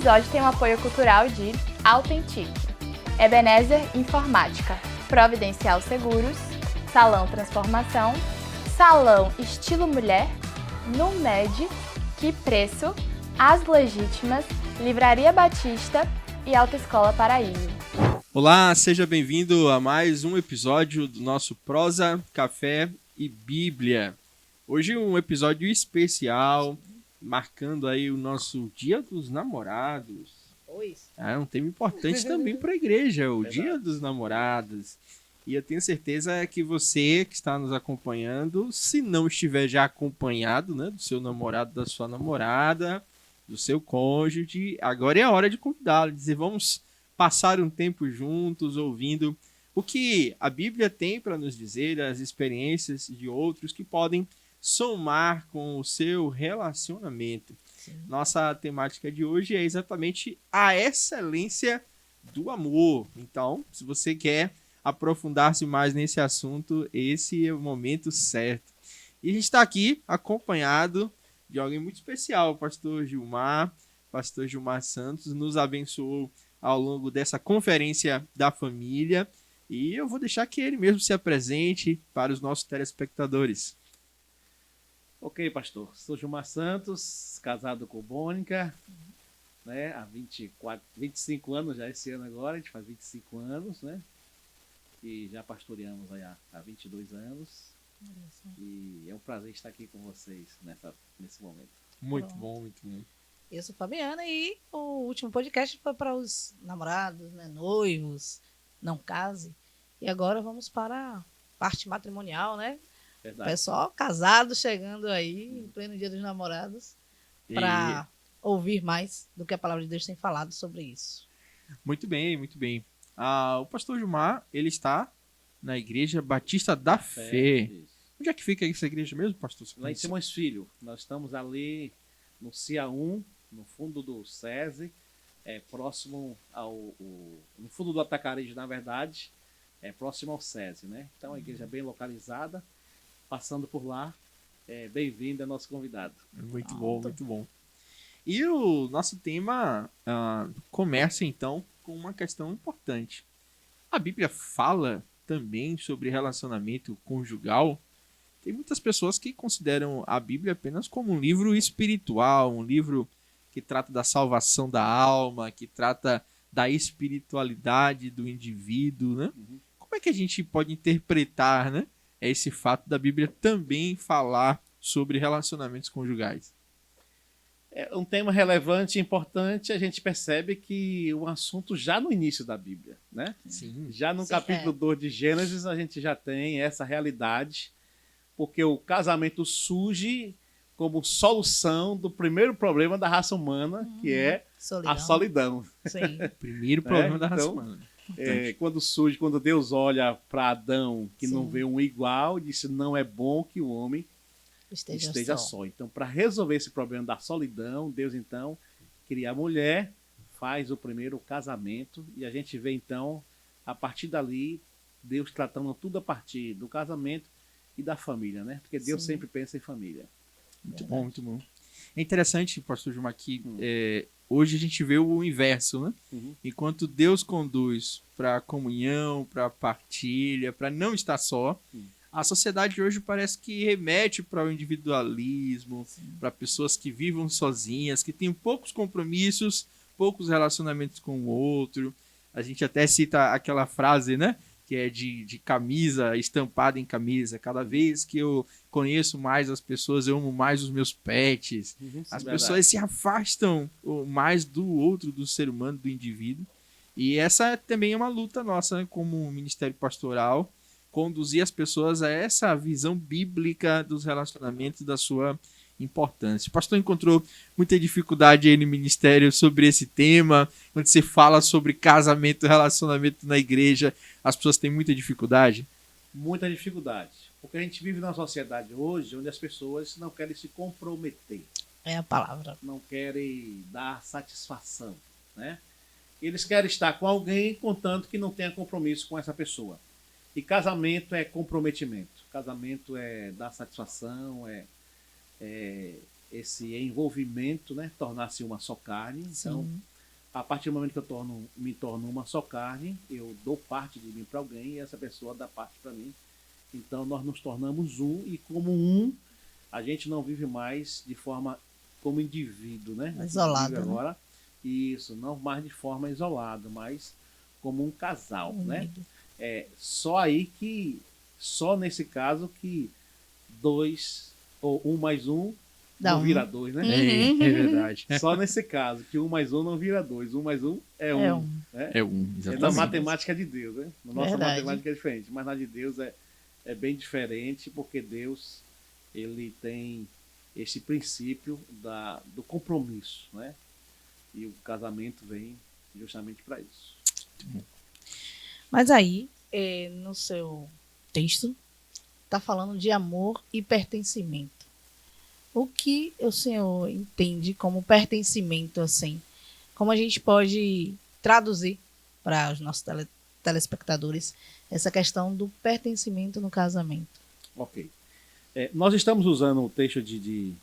episódio tem o apoio cultural de Authentic, Ebenezer Informática, Providencial Seguros, Salão Transformação, Salão Estilo Mulher, Numed, Que Preço, As Legítimas, Livraria Batista e Autoescola Paraíso. Olá, seja bem-vindo a mais um episódio do nosso Prosa, Café e Bíblia. Hoje um episódio especial, marcando aí o nosso Dia dos Namorados. É um tema importante também para a igreja, o Dia dos Namorados. E eu tenho certeza que você que está nos acompanhando, se não estiver já acompanhado, né, do seu namorado, da sua namorada, do seu cônjuge, agora é a hora de convidá-lo, dizer, vamos passar um tempo juntos, ouvindo o que a Bíblia tem para nos dizer, as experiências de outros que podem somar com o seu relacionamento. Sim. Nossa temática de hoje é exatamente a excelência do amor. Então, se você quer aprofundar-se mais nesse assunto, esse é o momento certo. E a gente está aqui acompanhado de alguém muito especial, o pastor Gilmar. Pastor Gilmar Santos nos abençoou ao longo dessa conferência da família. E eu vou deixar que ele mesmo se apresente para os nossos telespectadores. Ok, pastor. Sou Gilmar Santos, casado com Mônica, né? Há 25 anos já esse ano agora, a gente faz 25 anos, né? E já pastoreamos aí há 22 anos. E é um prazer estar aqui com vocês nesse momento. Muito bom, muito bom. Eu sou Fabiana e o último podcast foi para os namorados, né, noivos, não case. E agora vamos para a parte matrimonial, né? Verdade. Pessoal casado chegando aí, em pleno Dia dos Namorados, para ouvir mais do que a palavra de Deus tem falado sobre isso. Muito bem, muito bem. O pastor Gilmar, ele está na Igreja Batista da Fé. Onde é que fica essa igreja mesmo, pastor? Lá em Simões Filho. Nós estamos ali no CIA 1, no fundo do SESI, próximo no fundo do Atacarejo, na verdade, próximo ao SESI, né? Então, a igreja é bem localizada. Passando por lá, bem-vindo, é nosso convidado. Muito bom, muito bom. E o nosso tema começa, então, com uma questão importante. A Bíblia fala também sobre relacionamento conjugal. Tem muitas pessoas que consideram a Bíblia apenas como um livro espiritual, um livro que trata da salvação da alma, que trata da espiritualidade do indivíduo, né? Uhum. Como é que a gente pode interpretar, né, esse fato da Bíblia também falar sobre relacionamentos conjugais? É um tema relevante e importante. A gente percebe que o assunto já no início da Bíblia, né? Sim. Já no capítulo 2 de Gênesis, a gente já tem essa realidade, porque o casamento surge como solução do primeiro problema da raça humana, que é a solidão. Sim. Primeiro problema da raça humana. Quando Deus olha para Adão, que não vê um igual, disse, não é bom que o homem esteja só. Então, para resolver esse problema da solidão, Deus, então, cria a mulher, faz o primeiro casamento, e a gente vê, então, a partir dali, Deus tratando tudo a partir do casamento e da família, né? Porque Deus sempre pensa em família. Muito bom, muito bom. É interessante, pastor Gilmar, que hoje a gente vê o inverso, né? Uhum. Enquanto Deus conduz para a comunhão, para a partilha, para não estar só, a sociedade hoje parece que remete para o individualismo, para pessoas que vivam sozinhas, que têm poucos compromissos, poucos relacionamentos com o outro. A gente até cita aquela frase, né? Que é de camisa, estampada em camisa. Cada vez que eu conheço mais as pessoas, eu amo mais os meus pets. As pessoas se afastam mais do outro, do ser humano, do indivíduo. E essa também é uma luta nossa, né, como ministério pastoral, conduzir as pessoas a essa visão bíblica dos relacionamentos, da sua importância. O pastor encontrou muita dificuldade aí no ministério sobre esse tema. Quando você fala sobre casamento, relacionamento na igreja, as pessoas têm muita dificuldade? Muita dificuldade. Porque a gente vive numa sociedade hoje onde as pessoas não querem se comprometer. É a palavra. Não querem dar satisfação, né? Eles querem estar com alguém, contanto que não tenha compromisso com essa pessoa. E casamento é comprometimento. Casamento é dar satisfação, esse envolvimento, né? Tornar-se uma só carne. Então, a partir do momento que eu me torno uma só carne, eu dou parte de mim para alguém e essa pessoa dá parte para mim. Então nós nos tornamos um e como um, a gente não vive mais de forma como indivíduo, né? Isolado. Agora, isso, não mais de forma isolada, mas como um casal, né? Só nesse caso que 2 ou 1 mais 1 não vira 2, né? É verdade. Só nesse caso, que 1 mais 1 não vira 2. 1 mais 1 é 1. É 1. Né? É 1, exatamente. É na matemática de Deus, né? Na nossa Verdade. matemática é diferente, mas na de Deus é bem diferente, porque Deus, ele tem esse princípio do compromisso, né? E o casamento vem justamente para isso. Mas aí, no seu texto, está falando de amor e pertencimento. O que o senhor entende como pertencimento, assim? Como a gente pode traduzir para os nossos telespectadores essa questão do pertencimento no casamento? Ok. Nós estamos usando o texto de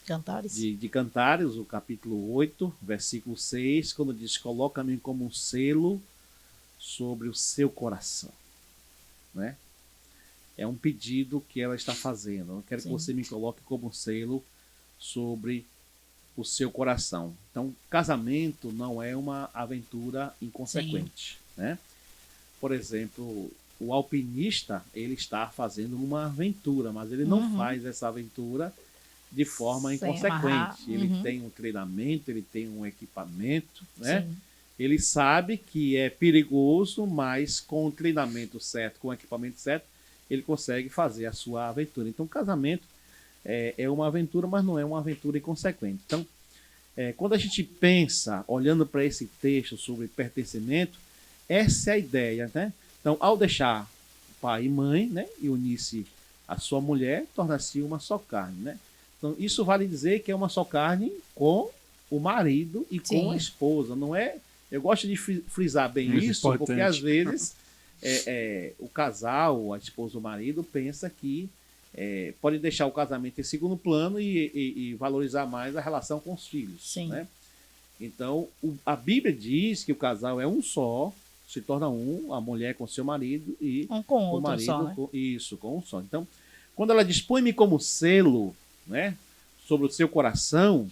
Cantares? de Cantares, o capítulo 8, versículo 6, quando diz: coloca-me como um selo sobre o seu coração. Né? É um pedido que ela está fazendo. Eu quero que você me coloque como um selo sobre o seu coração. Então, casamento não é uma aventura inconsequente. Né? Por exemplo, o alpinista, ele está fazendo uma aventura, mas ele não faz essa aventura de forma inconsequente. Ele tem um treinamento, ele tem um equipamento, né? Ele sabe que é perigoso, mas com o treinamento certo, com o equipamento certo, ele consegue fazer a sua aventura. Então, o casamento é uma aventura, mas não é uma aventura inconsequente. Então, quando a gente pensa, olhando para esse texto sobre pertencimento, essa é a ideia, né? Então, ao deixar pai e mãe, né, e unir-se a sua mulher, torna-se uma só carne, né? Então, isso vale dizer que é uma só carne com o marido e com a esposa. Não é? Eu gosto de frisar bem muito isso, importante. Porque às vezes o casal, a esposa ou o marido, pensa que pode deixar o casamento em segundo plano e valorizar mais a relação com os filhos. Né? Então, a Bíblia diz que o casal é um só, se torna um, a mulher com seu marido e com o outro marido só, né? com um só. Então, quando ela diz põe-me como selo, né, sobre o seu coração,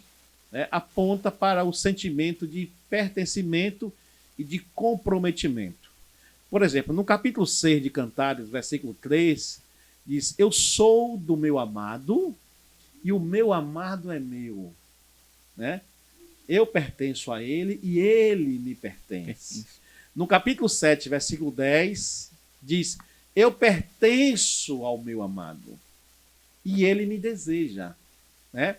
né, aponta para o sentimento de pertencimento e de comprometimento. Por exemplo, no capítulo 6 de Cantares, versículo 3, diz: eu sou do meu amado e o meu amado é meu. Né? Eu pertenço a ele e ele me pertence. No capítulo 7, versículo 10, diz: eu pertenço ao meu amado e ele me deseja. Né?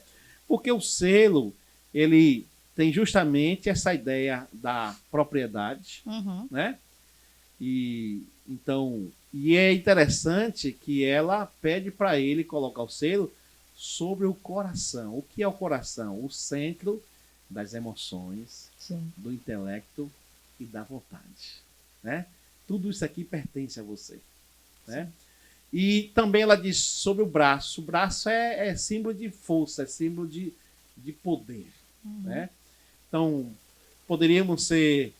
Porque o selo, ele tem justamente essa ideia da propriedade, né? E é interessante que ela pede para ele colocar o selo sobre o coração. O que é o coração? O centro das emoções, do intelecto e da vontade, né? Tudo isso aqui pertence a você, né? E também ela diz sobre o braço. O braço é símbolo de força, é símbolo de poder. Né? Então, poderíamos ser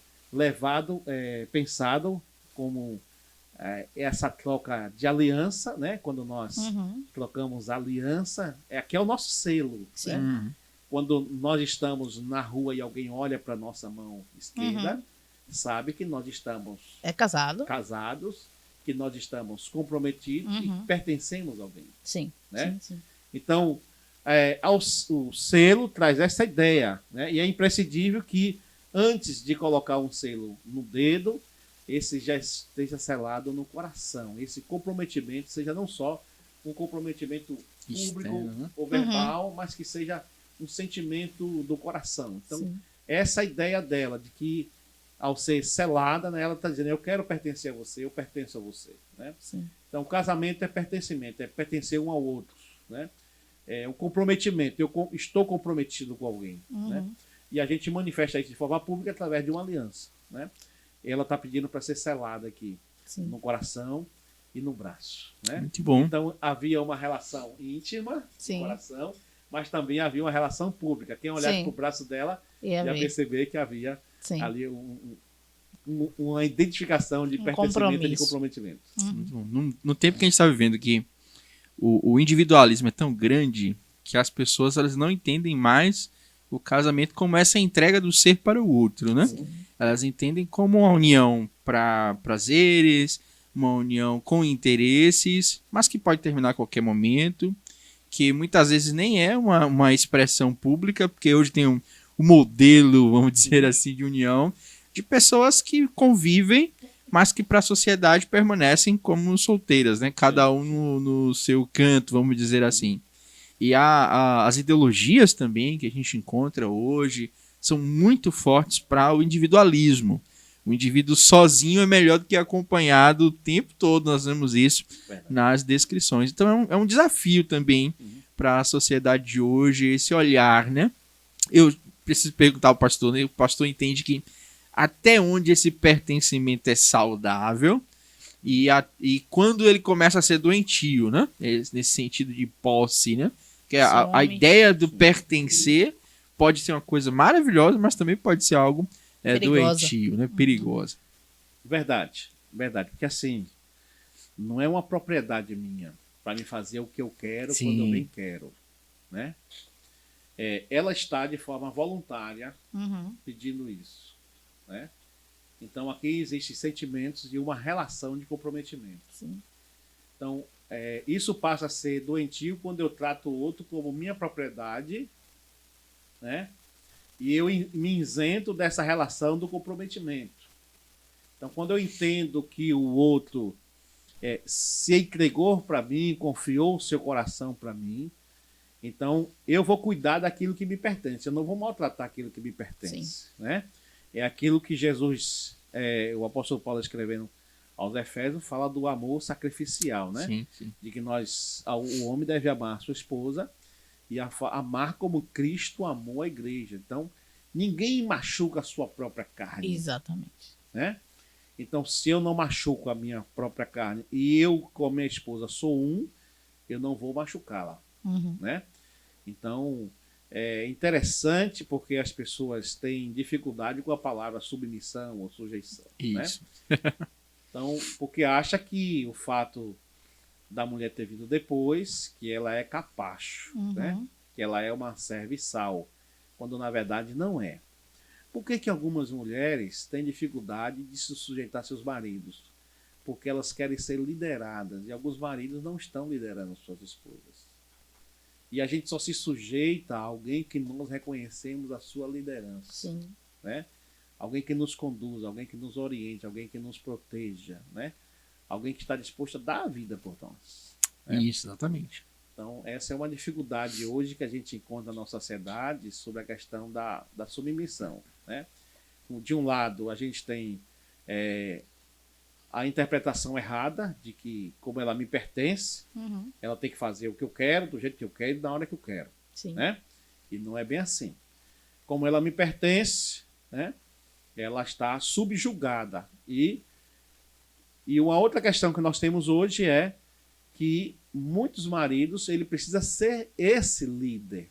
pensado como essa troca de aliança, né? Quando nós trocamos aliança, aqui é o nosso selo. Né? Quando nós estamos na rua e alguém olha para a nossa mão esquerda, sabe que nós estamos casados, que nós estamos comprometidos e pertencemos a alguém. Né? Sim. Então, o selo traz essa ideia, né? E é imprescindível que, antes de colocar um selo no dedo, esse já esteja selado no coração. Esse comprometimento seja não só um comprometimento público ou verbal, mas que seja um sentimento do coração. Então, essa é a ideia dela, de que ao ser selada, né, ela está dizendo: eu quero pertencer a você, eu pertenço a você. Né? Então, o casamento é pertencimento, é pertencer um ao outro. Né? É um comprometimento, eu estou comprometido com alguém. Né? E a gente manifesta isso de forma pública através de uma aliança. Né? Ela está pedindo para ser selada aqui, no coração e no braço. Né? Muito bom. Então, havia uma relação íntima no coração, mas também havia uma relação pública. Quem olhasse para o braço dela ia perceber que havia Sim. ali uma identificação de pertencimento e de comprometimento. No tempo que a gente está vivendo, que o individualismo é tão grande que as pessoas elas não entendem mais o casamento como essa entrega do ser para o outro, né? Sim. Elas entendem como uma união para prazeres, uma união com interesses, mas que pode terminar a qualquer momento, que muitas vezes nem é uma expressão pública, porque hoje tem um modelo, vamos dizer assim, de união, de pessoas que convivem, mas que para a sociedade permanecem como solteiras, né? Cada um no seu canto, vamos dizer assim. E as ideologias também que a gente encontra hoje são muito fortes para o individualismo. O indivíduo sozinho é melhor do que acompanhado o tempo todo, nós vemos isso nas descrições. Então é um desafio também para a sociedade de hoje, esse olhar, né? Eu preciso perguntar ao pastor, né? O pastor entende que até onde esse pertencimento é saudável e quando ele começa a ser doentio, né? Nesse sentido de posse, né? Que a ideia do pertencer pode ser uma coisa maravilhosa, mas também pode ser algo doentio, né? Perigosa. Verdade. Porque assim, não é uma propriedade minha para me fazer o que eu quero quando eu bem quero, né? Ela está de forma voluntária pedindo isso, né? Então aqui existem sentimentos de uma relação de comprometimento. Sim. Então isso passa a ser doentio quando eu trato o outro como minha propriedade, né? E eu me isento dessa relação do comprometimento. Então, quando eu entendo que o outro se entregou para mim, confiou o seu coração para mim, então eu vou cuidar daquilo que me pertence. Eu não vou maltratar aquilo que me pertence, né? É aquilo que Jesus, o apóstolo Paulo escrevendo aos Efésios, fala do amor sacrificial, né? Sim. De que o homem deve amar a sua esposa e amar como Cristo amou a igreja. Então, ninguém machuca a sua própria carne. Exatamente. Né? Então, se eu não machuco a minha própria carne e eu com a minha esposa sou eu não vou machucá-la. Né? Então, é interessante porque as pessoas têm dificuldade com a palavra submissão ou sujeição. Isso. Né? Então, porque acha que o fato da mulher ter vindo depois, que ela é capacho, né? Que ela é uma serviçal, quando na verdade não é. Por que algumas mulheres têm dificuldade de se sujeitar a seus maridos? Porque elas querem ser lideradas e alguns maridos não estão liderando suas esposas. E a gente só se sujeita a alguém que nós reconhecemos a sua liderança. Sim. Né? Alguém que nos conduza, alguém que nos oriente, alguém que nos proteja, né? Alguém que está disposto a dar a vida por nós. Né? Isso, exatamente. Então, essa é uma dificuldade hoje que a gente encontra na sociedade sobre a questão da submissão. Né? De um lado, a gente tem a interpretação errada de que, como ela me pertence, ela tem que fazer o que eu quero, do jeito que eu quero e da hora que eu quero. Sim. Né? E não é bem assim. Como ela me pertence, né? Ela está subjugada. E uma outra questão que nós temos hoje é que muitos maridos, ele precisa ser esse líder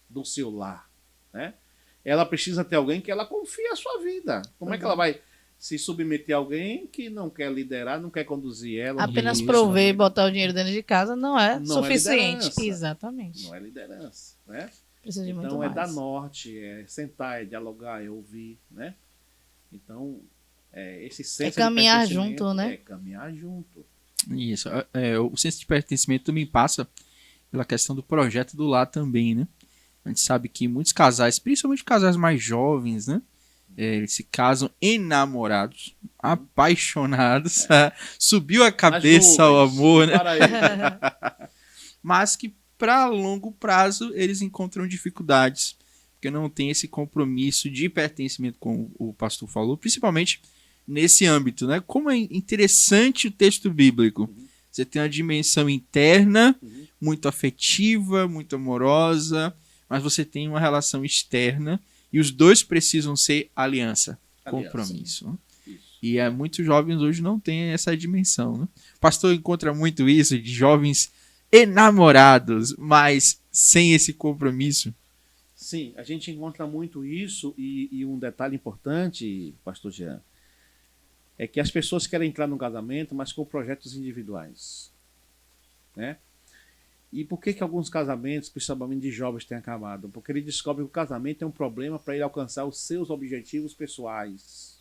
do seu lar, né? Ela precisa ter alguém que ela confie a sua vida. Como é que ela vai se submeter a alguém que não quer liderar, não quer conduzir ela? Apenas prover e botar o dinheiro dentro de casa não é suficiente. É exatamente. Não é liderança, né? Precisa de muito então mais. É dar norte, é sentar, é dialogar, é ouvir, né? Então, esse senso caminhar de junto, né? É caminhar junto. Isso. O senso de pertencimento também passa pela questão do projeto do lar também, né? A gente sabe que muitos casais, principalmente casais mais jovens, né? Eles se casam enamorados, apaixonados, subiu a cabeça ao amor, né? Mas que para longo prazo eles encontram dificuldades, porque não tem esse compromisso de pertencimento, como o pastor falou, principalmente nesse âmbito, né? Como é interessante o texto bíblico. Você tem uma dimensão interna, muito afetiva, muito amorosa, mas você tem uma relação externa e os dois precisam ser aliança. Compromisso. Né? E muitos jovens hoje não têm essa dimensão. Né? O pastor encontra muito isso de jovens enamorados, mas sem esse compromisso. Sim, a gente encontra muito isso e um detalhe importante, pastor Jean, é que as pessoas querem entrar no casamento, mas com projetos individuais, né? E por que alguns casamentos, principalmente de jovens, têm acabado? Porque ele descobre que o casamento é um problema para ele alcançar os seus objetivos pessoais.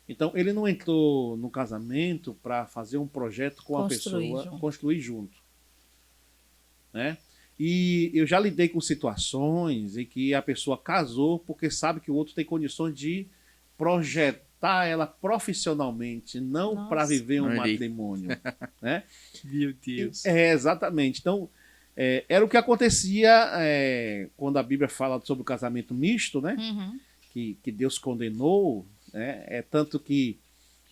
Então, ele não entrou no casamento para fazer um projeto com a pessoa, construir junto, né? E eu já lidei com situações em que a pessoa casou porque sabe que o outro tem condições de projetar ela profissionalmente, não para viver um matrimônio, né? Meu Deus. Exatamente. Então, era o que acontecia quando a Bíblia fala sobre o casamento misto, né? Uhum. Que Deus condenou, né? É tanto que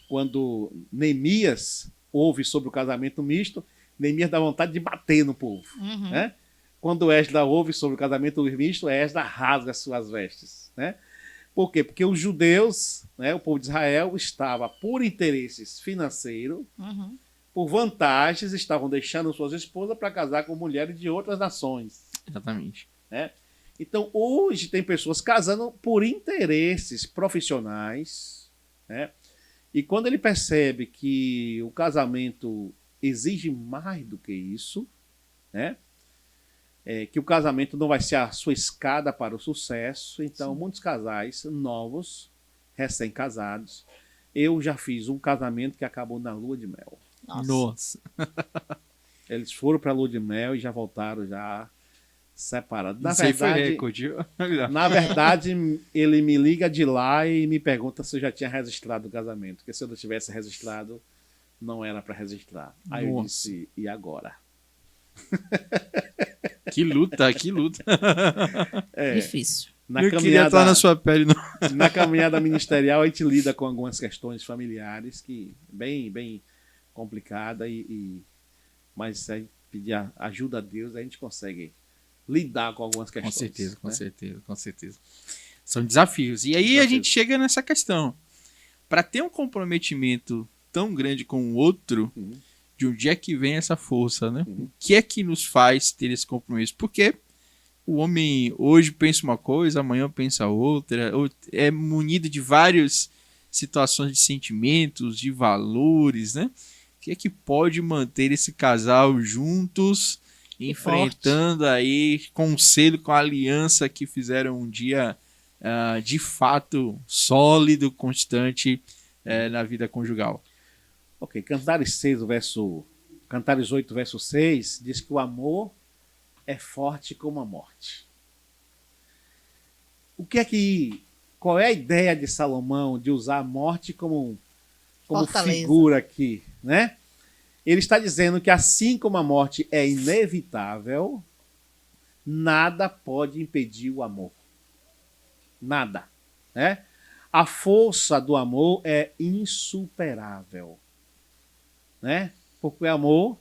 quando Neemias ouve sobre o casamento misto, Neemias dá vontade de bater no povo, Uhum. né? Quando Esdras ouve sobre o casamento misto, Esdras rasga as suas vestes, né? Por quê? Porque os judeus, né, o povo de Israel, estava por interesses financeiros, Uhum. por vantagens, estavam deixando suas esposas para casar com mulheres de outras nações. Exatamente. Né? Então, hoje tem pessoas casando por interesses profissionais, né? E quando ele percebe que o casamento exige mais do que isso, né? Que o casamento não vai ser a sua escada para o sucesso. Então, muitos casais novos, recém-casados, eu já fiz um casamento que acabou na lua de mel. Nossa. Eles foram para a lua de mel e já voltaram já separados. Isso aí foi recorde. Na verdade, ele me liga de lá e me pergunta se eu já tinha registrado o casamento. Porque se eu não tivesse registrado, não era para registrar. Aí eu disse, e agora? Que luta, que luta. Difícil. Eu queria estar na sua pele. Na caminhada ministerial, a gente lida com algumas questões familiares que bem complicada, mas se a gente pedir ajuda a Deus, a gente consegue lidar com algumas questões. Com certeza. São desafios. E aí a gente chega nessa questão. Para ter um comprometimento tão grande com o outro, de onde é que vem essa força, né? O que é que nos faz ter esse compromisso? Porque o homem hoje pensa uma coisa, amanhã pensa outra, é munido de várias situações de sentimentos, de valores, né? O que é que pode manter esse casal juntos, enfrentando aí com o selo, com a aliança que fizeram um dia de fato sólido, constante na vida conjugal? Ok, Cantares 8, verso 6, diz que o amor é forte como a morte. Qual é a ideia de Salomão de usar a morte como figura aqui, né? Ele está dizendo que assim como a morte é inevitável, nada pode impedir o amor. Nada, né? A força do amor é insuperável, né? Porque o amor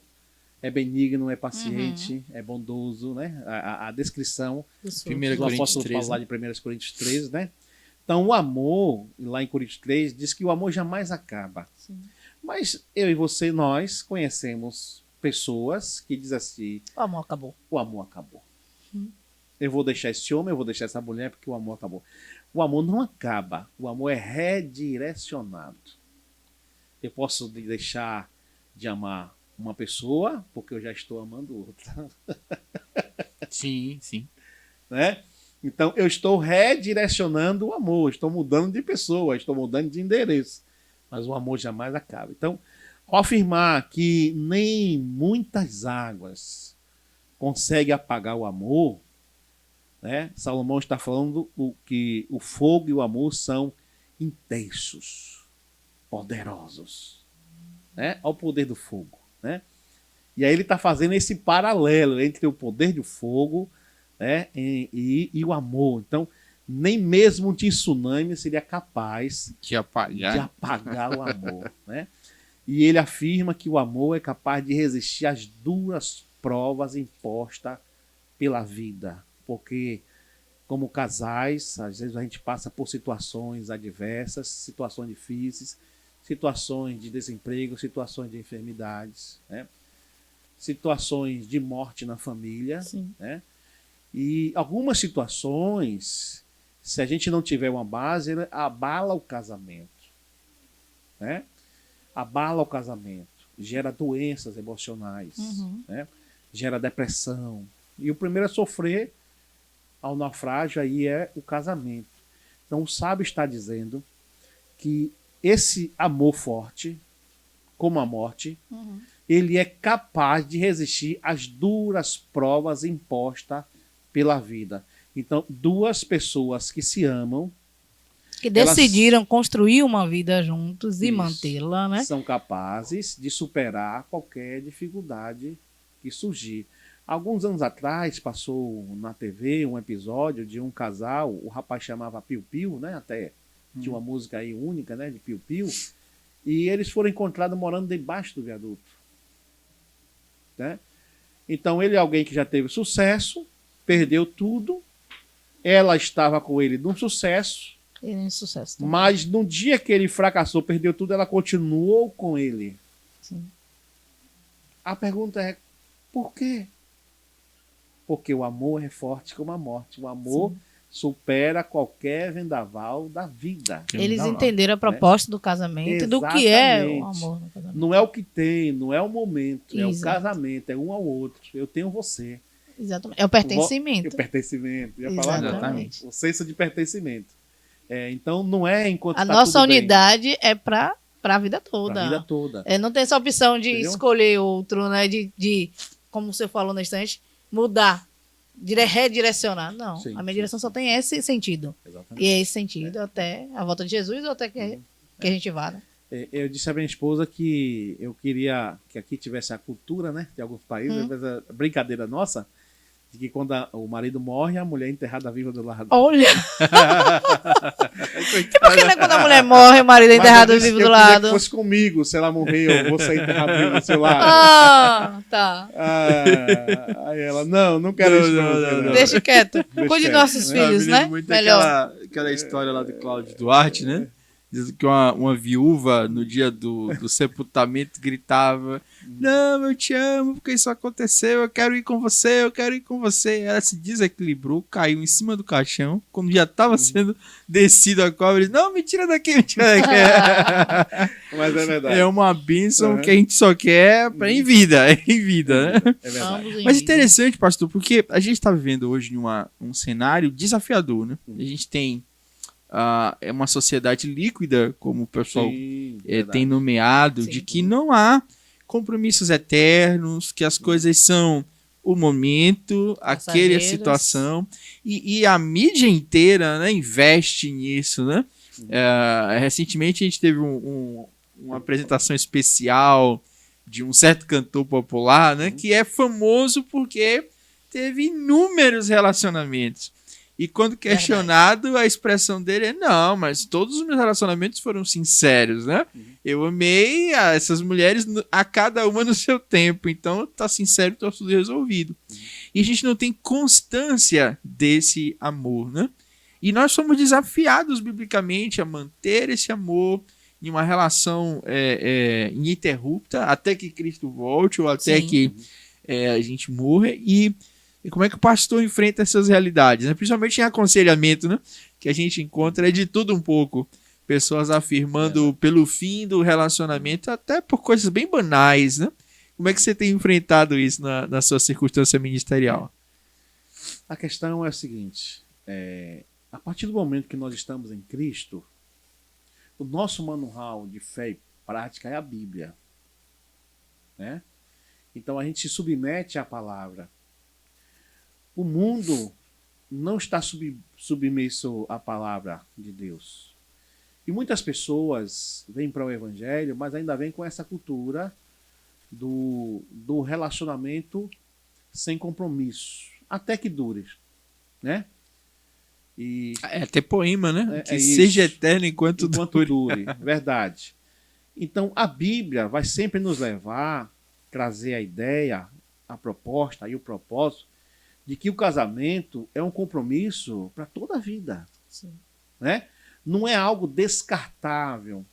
é benigno, é paciente, é bondoso, né? A descrição do apóstolo Paulo lá de 1 Coríntios 13, né? Então, o amor, lá em Coríntios 3, diz que o amor jamais acaba. Sim. Mas eu e você, nós conhecemos pessoas que dizem assim... O amor acabou. O amor acabou. Eu vou deixar esse homem, eu vou deixar essa mulher porque o amor acabou. O amor não acaba. O amor é redirecionado. Eu posso deixar de amar uma pessoa porque eu já estou amando outra. Sim, sim. Né? Então, eu estou redirecionando o amor, estou mudando de pessoa, estou mudando de endereço. Mas o amor jamais acaba. Então, ao afirmar que nem muitas águas conseguem apagar o amor, né? Salomão está falando que o fogo e o amor são intensos, poderosos. Né? Ao poder do fogo. Né? E aí ele está fazendo esse paralelo entre o poder do fogo, né, e o amor. Então, nem mesmo um tsunami seria capaz de apagar o amor. Né? E ele afirma que o amor é capaz de resistir às duras provas impostas pela vida. Porque, como casais, às vezes a gente passa por situações adversas, situações difíceis, situações de desemprego, situações de enfermidades, né? Situações de morte na família. Né? E algumas situações, se a gente não tiver uma base, abala o casamento. Né? Abala o casamento, gera doenças emocionais, né? Gera depressão. E o primeiro a sofrer ao naufrágio aí é o casamento. Então o sábio está dizendo que esse amor forte, como a morte, ele é capaz de resistir às duras provas impostas pela vida. Então, duas pessoas que se amam, que decidiram construir uma vida juntos e mantê-la, né? São capazes de superar qualquer dificuldade que surgir. Alguns anos atrás, passou na TV um episódio de um casal, o rapaz chamava Piu Piu, né? Até tinha uma música aí única, né? De Piu Piu. E eles foram encontrados morando debaixo do viaduto. Né? Então, ele é alguém que já teve sucesso, perdeu tudo. Ela estava com ele num sucesso. Ele em sucesso também. Mas no dia que ele fracassou, perdeu tudo, ela continuou com ele. Sim. A pergunta é, por quê? Porque o amor é forte como a morte. O amor supera qualquer vendaval da vida. Eles entenderam a proposta do casamento e do que é o amor no casamento. Não é o que tem, não é o momento, é o casamento, é um ao outro. Eu tenho você. Exatamente. É o pertencimento. O pertencimento. Eu ia falar o senso de pertencimento. Então não é enquanto a nossa unidade é para a vida toda. Pra vida toda. Não tem essa opção de escolher outro, né? De, como você falou na instante, mudar, redirecionar. Não, a minha direção só tem esse sentido. Exatamente. E é esse sentido até a volta de Jesus ou até que a gente vá, né? Eu disse à minha esposa que eu queria que aqui tivesse a cultura, né? De alguns países, mas a brincadeira nossa, de que quando o marido morre, a mulher é enterrada viva do lado. Olha! E por que não é quando a mulher morre, o marido é enterrado vivo do lado? Que fosse comigo, se ela morreu, eu vou ser enterrado vivo do seu lado. Ah, tá. Aí ela, não quero isso. Não. Deixa quieto. Cuide de nossos filhos, né? Melhor. Aquela história lá do Cláudio Duarte, né? Diz que uma viúva, no dia do sepultamento, gritava: não, eu te amo, porque isso aconteceu, eu quero ir com você. Ela se desequilibrou, caiu em cima do caixão, quando já estava sendo descido a cobra, disse: não, me tira daqui. Mas é verdade. É uma bênção que a gente só quer em vida, né? É verdade. Mas interessante, pastor, porque a gente está vivendo hoje em um cenário desafiador, né? A gente tem é uma sociedade líquida, como o pessoal tem nomeado, de que não há compromissos eternos, que as coisas são o momento, aquela situação, e a mídia inteira, né, investe nisso, né? Recentemente a gente teve uma apresentação especial de um certo cantor popular, né, que é famoso porque teve inúmeros relacionamentos. E quando questionado, a expressão dele é: não, mas todos os meus relacionamentos foram sinceros, né? Eu amei essas mulheres a cada uma no seu tempo, então tá sincero, tá tudo resolvido. E a gente não tem constância desse amor, né? E nós somos desafiados biblicamente a manter esse amor em uma relação ininterrupta até que Cristo volte ou até que a gente morra. E como é que o pastor enfrenta essas realidades, né? Principalmente em aconselhamento, né? Que a gente encontra de tudo um pouco. Pessoas afirmando pelo fim do relacionamento, até por coisas bem banais, né? Como é que você tem enfrentado isso na sua circunstância ministerial? A questão é a seguinte: a partir do momento que nós estamos em Cristo, o nosso manual de fé e prática é a Bíblia, né? Então a gente se submete à palavra. O mundo não está submisso à palavra de Deus. E muitas pessoas vêm para o Evangelho, mas ainda vêm com essa cultura do relacionamento sem compromisso, até que dure, né? E até poema, né? Que seja eterno enquanto dure. Verdade. Então a Bíblia vai sempre nos levar, trazer a ideia, a proposta e o propósito de que o casamento é um compromisso para toda a vida. Sim. Né? Não é algo descartável,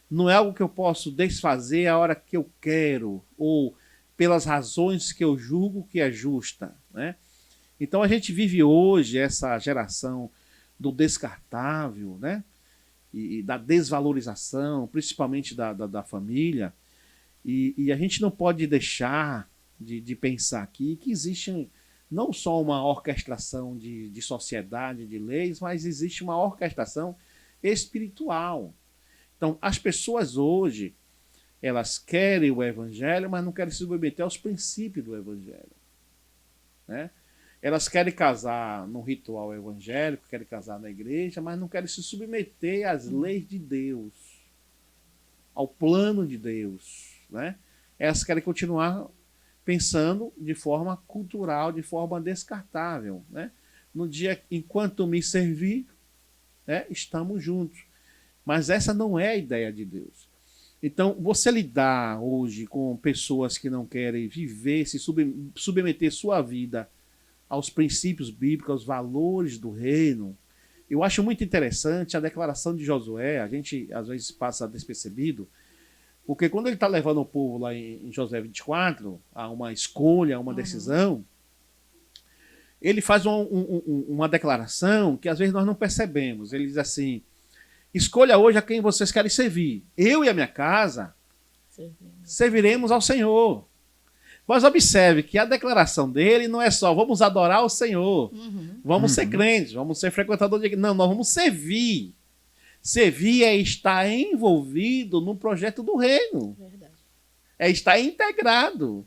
não é algo que eu posso desfazer a hora que eu quero, ou pelas razões que eu julgo que é justa. Né? Então a gente vive hoje essa geração do descartável, né? E da desvalorização, principalmente da família. E a gente não pode deixar de pensar aqui que existe não só uma orquestração de sociedade, de leis, mas existe uma orquestração espiritual. Então, as pessoas hoje, elas querem o evangelho, mas não querem se submeter aos princípios do evangelho, né? Elas querem casar no ritual evangélico, querem casar na igreja, mas não querem se submeter às leis de Deus, ao plano de Deus, né? Elas querem continuar pensando de forma cultural, de forma descartável, né? No dia, enquanto me servir, né, estamos juntos. Mas essa não é a ideia de Deus. Então, você lidar hoje com pessoas que não querem viver, se submeter sua vida aos princípios bíblicos, aos valores do reino, eu acho muito interessante a declaração de Josué. A gente, às vezes, passa despercebido, porque quando ele está levando o povo lá em Josué 24 a uma escolha, a uma decisão, ele faz uma declaração que às vezes nós não percebemos. Ele diz assim: escolha hoje a quem vocês querem servir. Eu e a minha casa serviremos ao Senhor. Mas observe que a declaração dele não é só vamos adorar o Senhor, vamos ser crentes, vamos ser frequentadores de igreja. Não, nós vamos servir. Servir é estar envolvido no projeto do reino. Verdade. É estar integrado.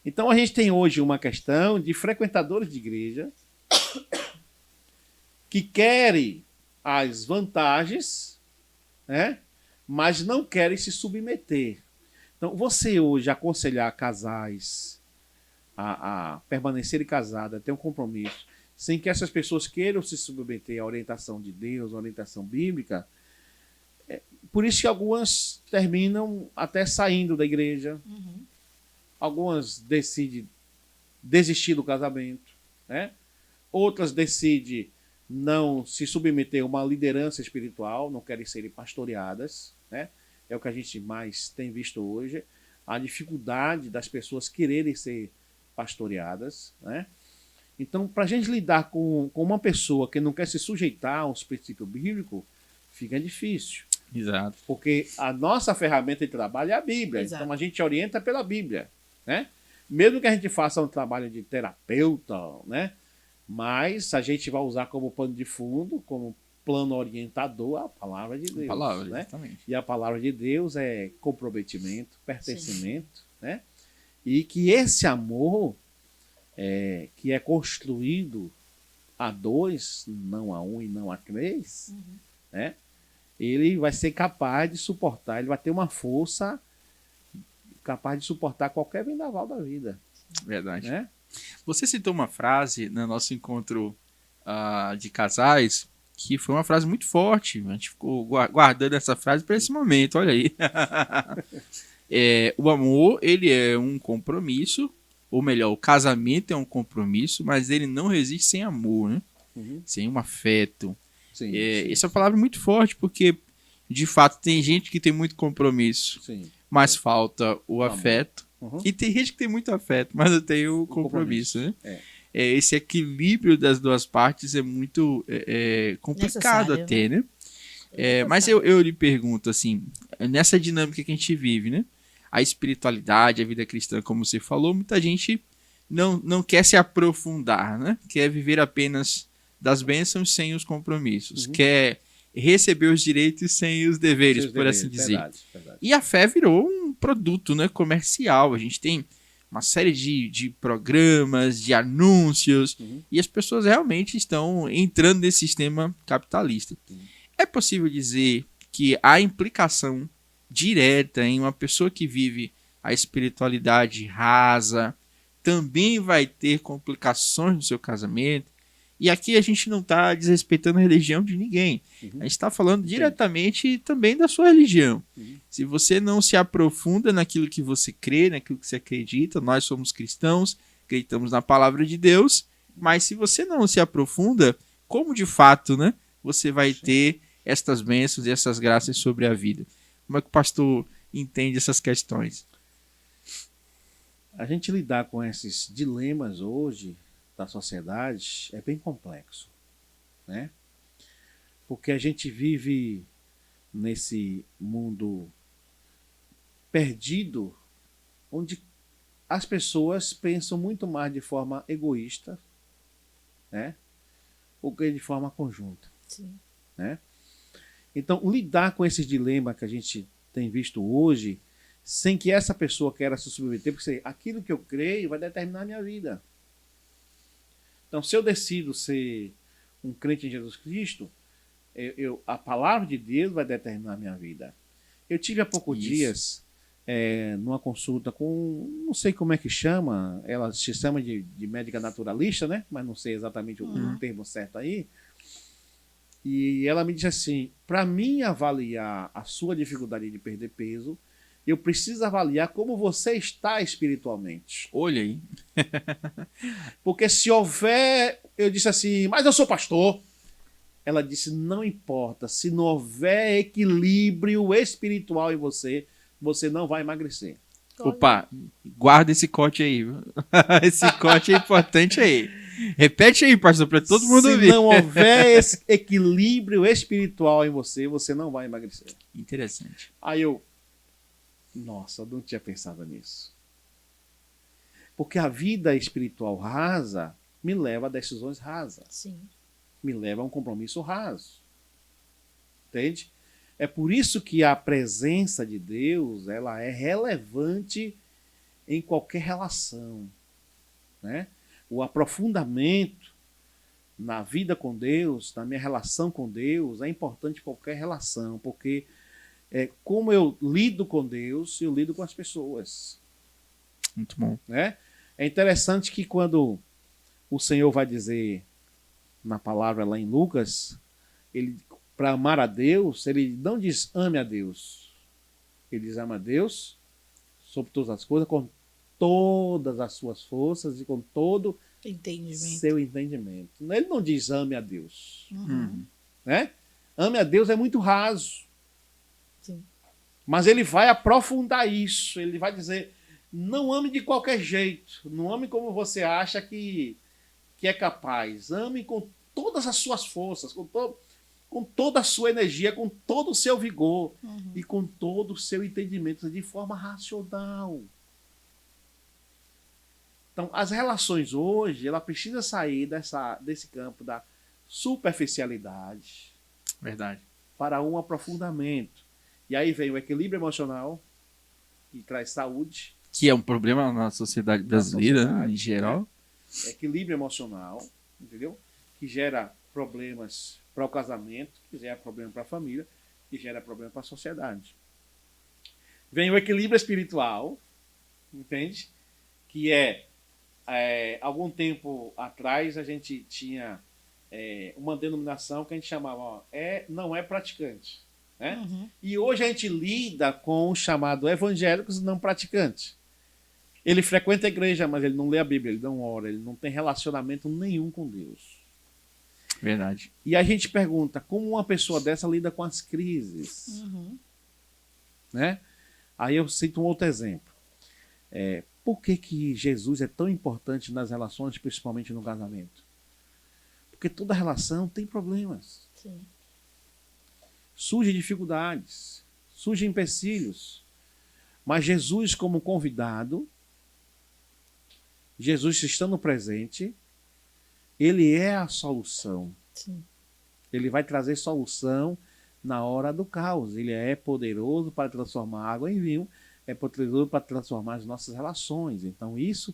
Então a gente tem hoje uma questão de frequentadores de igreja que querem as vantagens, né, mas não querem se submeter. Então você hoje aconselhar casais a permanecerem casados, a ter um compromisso, sem que essas pessoas queiram se submeter à orientação de Deus, à orientação bíblica, por isso que algumas terminam até saindo da igreja. Algumas decidem desistir do casamento, né? Outras decidem não se submeter a uma liderança espiritual, não querem serem pastoreadas, né? É o que a gente mais tem visto hoje, a dificuldade das pessoas quererem ser pastoreadas, né? Então, para a gente lidar com uma pessoa que não quer se sujeitar aos princípios bíblicos, fica difícil. Exato. Porque a nossa ferramenta de trabalho é a Bíblia. Exato. Então a gente orienta pela Bíblia, né? Mesmo que a gente faça um trabalho de terapeuta, né? Mas a gente vai usar como pano de fundo, como plano orientador, a palavra de Deus. A palavra, né? exatamente. E a palavra de Deus é comprometimento, pertencimento, né? E que esse amor que é construído a dois, não a um e não a três, né? Ele vai ser capaz de suportar, ele vai ter uma força capaz de suportar qualquer vendaval da vida. Verdade. Né? Você citou uma frase no nosso encontro de casais, que foi uma frase muito forte. A gente ficou guardando essa frase para esse momento, olha aí. O amor, ele é um compromisso, ou melhor, o casamento é um compromisso, mas ele não resiste sem amor, né? Sem um afeto. Sim, essa é uma palavra muito forte, porque de fato tem gente que tem muito compromisso, mas falta o afeto. E tem gente que tem muito afeto, mas não tem o compromisso, né? Esse equilíbrio das duas partes é muito complicado necessário, até, né? Mas eu lhe pergunto, assim, nessa dinâmica que a gente vive, né? A espiritualidade, a vida cristã, como você falou, muita gente não quer se aprofundar, né? Quer viver apenas das bênçãos sem os compromissos, quer receber os direitos sem os deveres, por assim dizer. Verdade. E a fé virou um produto, né, comercial. A gente tem uma série de programas, de anúncios, e as pessoas realmente estão entrando nesse sistema capitalista. É possível dizer que a implicação direta em uma pessoa que vive a espiritualidade rasa também vai ter complicações no seu casamento? E aqui a gente não está desrespeitando a religião de ninguém. A gente está falando diretamente também da sua religião. Se você não se aprofunda naquilo que você crê, naquilo que você acredita, nós somos cristãos, acreditamos na palavra de Deus, mas se você não se aprofunda, como de fato, né, você vai ter estas bênçãos e essas graças sobre a vida? Como é que o pastor entende essas questões? A gente lidar com esses dilemas hoje da sociedade é bem complexo, né? Porque a gente vive nesse mundo perdido, onde as pessoas pensam muito mais de forma egoísta, né? Ou que de forma conjunta. Sim. Né? Então, lidar com esse dilema que a gente tem visto hoje, sem que essa pessoa queira se submeter, porque aquilo que eu creio vai determinar a minha vida. Então, se eu decido ser um crente em Jesus Cristo, a palavra de Deus vai determinar a minha vida. Eu tive há poucos dias, numa consulta com, não sei como é que chama, ela se chama de médica naturalista, né? Mas não sei exatamente o termo certo aí. E ela me disse assim, para mim avaliar a sua dificuldade de perder peso, eu preciso avaliar como você está espiritualmente. Olha aí. Porque se houver... Eu disse assim, mas eu sou pastor. Ela disse, não importa. Se não houver equilíbrio espiritual em você, você não vai emagrecer. Opa, guarda esse corte aí. Esse corte é importante aí. Repete aí, pastor, para todo mundo ouvir. Se não houver esse equilíbrio espiritual em você, você não vai emagrecer. Interessante. Aí eu... Nossa, eu não tinha pensado nisso. Porque a vida espiritual rasa me leva a decisões rasas. Sim. Me leva a um compromisso raso. Entende? É por isso que a presença de Deus, ela é relevante em qualquer relação. Né? O aprofundamento na vida com Deus, na minha relação com Deus, é importante em qualquer relação, porque como eu lido com Deus, eu lido com as pessoas. Muito bom. Né? É interessante que quando o Senhor vai dizer na palavra lá em Lucas, ele, para amar a Deus, ele não diz ame a Deus. Ele diz ama a Deus sobre todas as coisas, com todas as suas forças e com todo seu entendimento. Ele não diz ame a Deus. Né? Ame a Deus é muito raso. Sim. Mas ele vai aprofundar isso. Ele vai dizer, não ame de qualquer jeito. Não ame como você acha que é capaz. Ame com todas as suas forças, com toda a sua energia, com todo o seu vigor e com todo o seu entendimento de forma racional. Então, as relações hoje, ela precisa sair desse campo da superficialidade. Verdade. Para um aprofundamento. E aí vem o equilíbrio emocional, que traz saúde. Que é um problema na sociedade brasileira, né, em geral. Né? Equilíbrio emocional, entendeu? Que gera problemas para o casamento, que gera problema para a família, que gera problema para a sociedade. Vem o equilíbrio espiritual, entende? Que algum tempo atrás a gente tinha uma denominação que a gente chamava não é praticante. Né? E hoje a gente lida com o chamado evangélicos não praticantes. Ele frequenta a igreja, mas ele não lê a Bíblia, ele não ora, ele não tem relacionamento nenhum com Deus. Verdade. E a gente pergunta, como uma pessoa dessa lida com as crises? Né? Aí eu cito um outro exemplo. Por que Jesus é tão importante nas relações, principalmente no casamento? Porque toda relação tem problemas. Sim. Surgem dificuldades, surgem empecilhos. Mas Jesus, como convidado, Jesus estando presente, ele é a solução. Sim. Ele vai trazer solução na hora do caos. Ele é poderoso para transformar água em vinho, é poderoso para transformar as nossas relações. Então, isso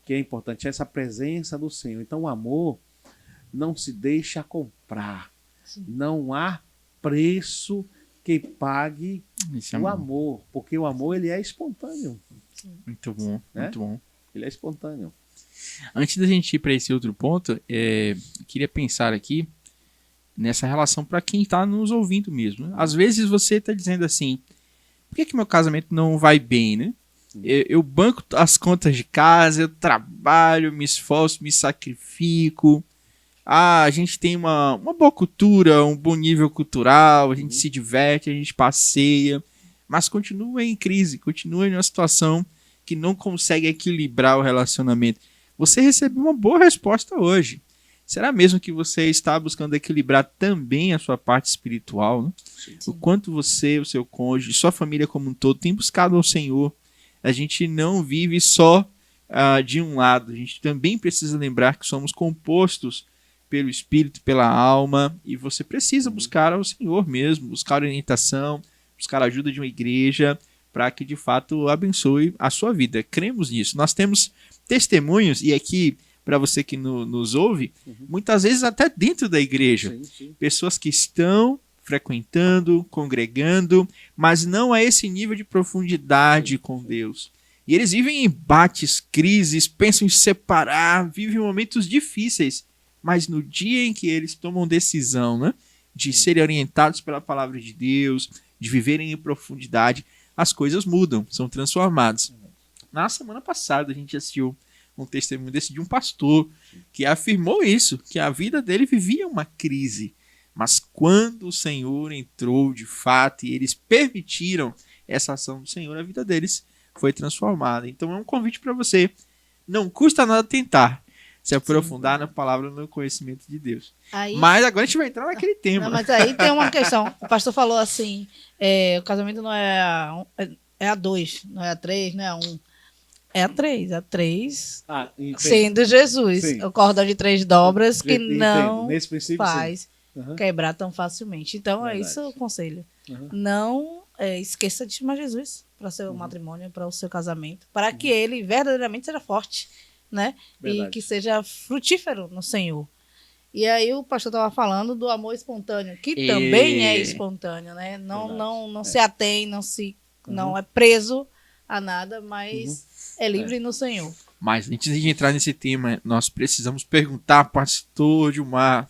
que é importante, essa presença do Senhor. Então, o amor não se deixa comprar. Sim. Não há preço que pague o amor, porque o amor ele é espontâneo. Sim. Muito bom, né? Muito bom. Ele é espontâneo. Antes da gente ir para esse outro ponto, queria pensar aqui nessa relação para quem está nos ouvindo mesmo. Né? Às vezes você está dizendo assim, por que meu casamento não vai bem, né? Eu banco as contas de casa, eu trabalho, me esforço, me sacrifico. A gente tem uma boa cultura, um bom nível cultural, a gente se diverte, a gente passeia, mas continua em crise, continua em uma situação que não consegue equilibrar o relacionamento. você recebeu uma boa resposta hoje. Será mesmo que você está buscando equilibrar também a sua parte espiritual? Né? O quanto você, o seu cônjuge, sua família como um todo tem buscado ao Senhor. A gente não vive só de um lado. A gente também precisa lembrar que somos compostos pelo Espírito, pela alma. E você precisa buscar ao Senhor mesmo, buscar orientação, buscar a ajuda de uma igreja para que de fato abençoe a sua vida. Cremos nisso. Nós temos testemunhos, e aqui para você que nos ouve, muitas vezes até dentro da igreja. Sim. Pessoas que estão frequentando, congregando, mas não a esse nível de profundidade com Deus. E eles vivem embates, crises, pensam em separar, vivem momentos difíceis, mas no dia em que eles tomam decisão, né, de serem orientados pela palavra de Deus, de viverem em profundidade, as coisas mudam, são transformadas. Na semana passada a gente assistiu um testemunho desse de um pastor que afirmou isso, que a vida dele vivia uma crise. Mas quando o Senhor entrou de fato e eles permitiram essa ação do Senhor, a vida deles foi transformada. Então é um convite para você. Não custa nada tentar se aprofundar na palavra, no conhecimento de Deus. Aí, mas agora a gente vai entrar naquele tema. Não, mas aí tem uma questão. O pastor falou assim, o casamento não é a 2, não é a 3, não é a 1. É a 3. A 3 sendo Jesus. Sim. O cordão de 3 dobras que não nesse princípio, faz quebrar tão facilmente. Então, é isso o conselho. Não esqueça de chamar Jesus para o seu matrimônio, para o seu casamento, para que ele verdadeiramente seja forte, né? E que seja frutífero no Senhor. E aí o pastor estava falando do amor espontâneo, que também é espontâneo, né? Não se atém, não é preso a nada, mas é livre no Senhor. Mas antes de entrar nesse tema, nós precisamos perguntar, pastor Gilmar,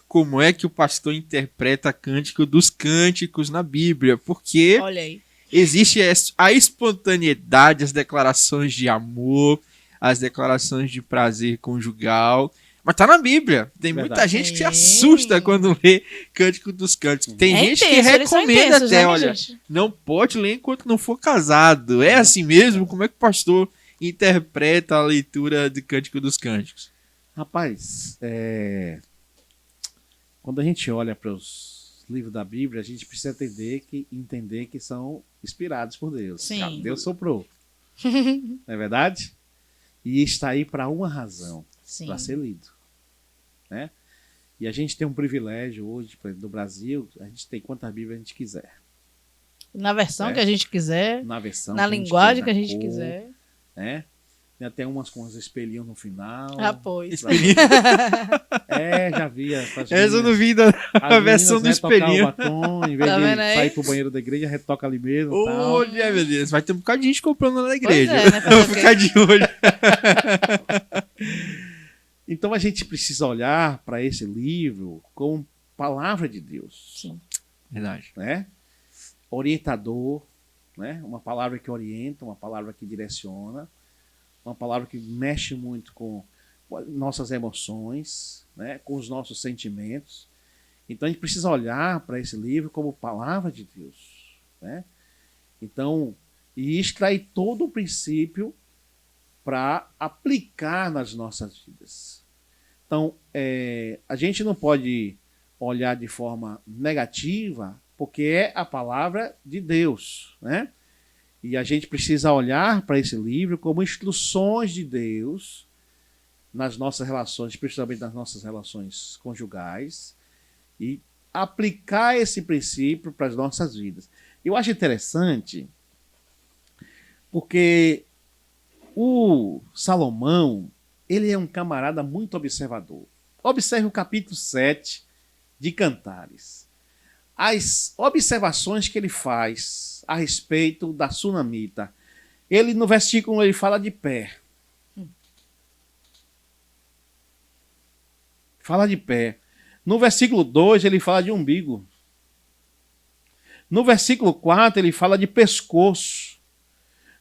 como é que o pastor interpreta Cântico dos Cânticos na Bíblia? Porque olha aí, existe a espontaneidade, as declarações de amor, as declarações de prazer conjugal, mas tá na Bíblia. Tem muita gente que se assusta quando lê Cântico dos Cânticos. Tem gente que recomenda até, olha, não pode ler enquanto não for casado. É assim mesmo? Como é que o pastor interpreta a leitura de Cântico dos Cânticos? Rapaz, quando a gente olha para os livros da Bíblia, a gente precisa entender que são inspirados por Deus. Sim. Deus soprou. Não é verdade? E está aí para uma razão, para ser lido. Né? E a gente tem um privilégio hoje, no Brasil, a gente tem quantas Bíblias a gente quiser. Na versão que a gente quiser, na linguagem que a gente quiser. Né? Tem até umas com os espelhinhos no final. Pois. Já vi. Essa eu não vi a versão do espelhinho. O batom, em vez de sair pro banheiro da igreja, retoca ali mesmo. Olha, meu Deus, vai ter um bocado de gente comprando na igreja. Né? Vou ficar de olho. Então a gente precisa olhar para esse livro como palavra de Deus. Sim. Verdade. Né? Orientador, né? Uma palavra que orienta, uma palavra que direciona, uma palavra que mexe muito com nossas emoções, né? Com os nossos sentimentos. Então a gente precisa olhar para esse livro como palavra de Deus. Né? Então, e extrair todo o princípio para aplicar nas nossas vidas. Então, a gente não pode olhar de forma negativa, porque é a palavra de Deus, né? E a gente precisa olhar para esse livro como instruções de Deus nas nossas relações, principalmente nas nossas relações conjugais, e aplicar esse princípio para as nossas vidas. Eu acho interessante, porque o Salomão, ele é um camarada muito observador. Observe o capítulo 7 de Cantares. As observações que ele faz a respeito da sunamita. Ele, no versículo 1, ele fala de pé. Fala de pé. No versículo 2, ele fala de umbigo. No versículo 4, ele fala de pescoço.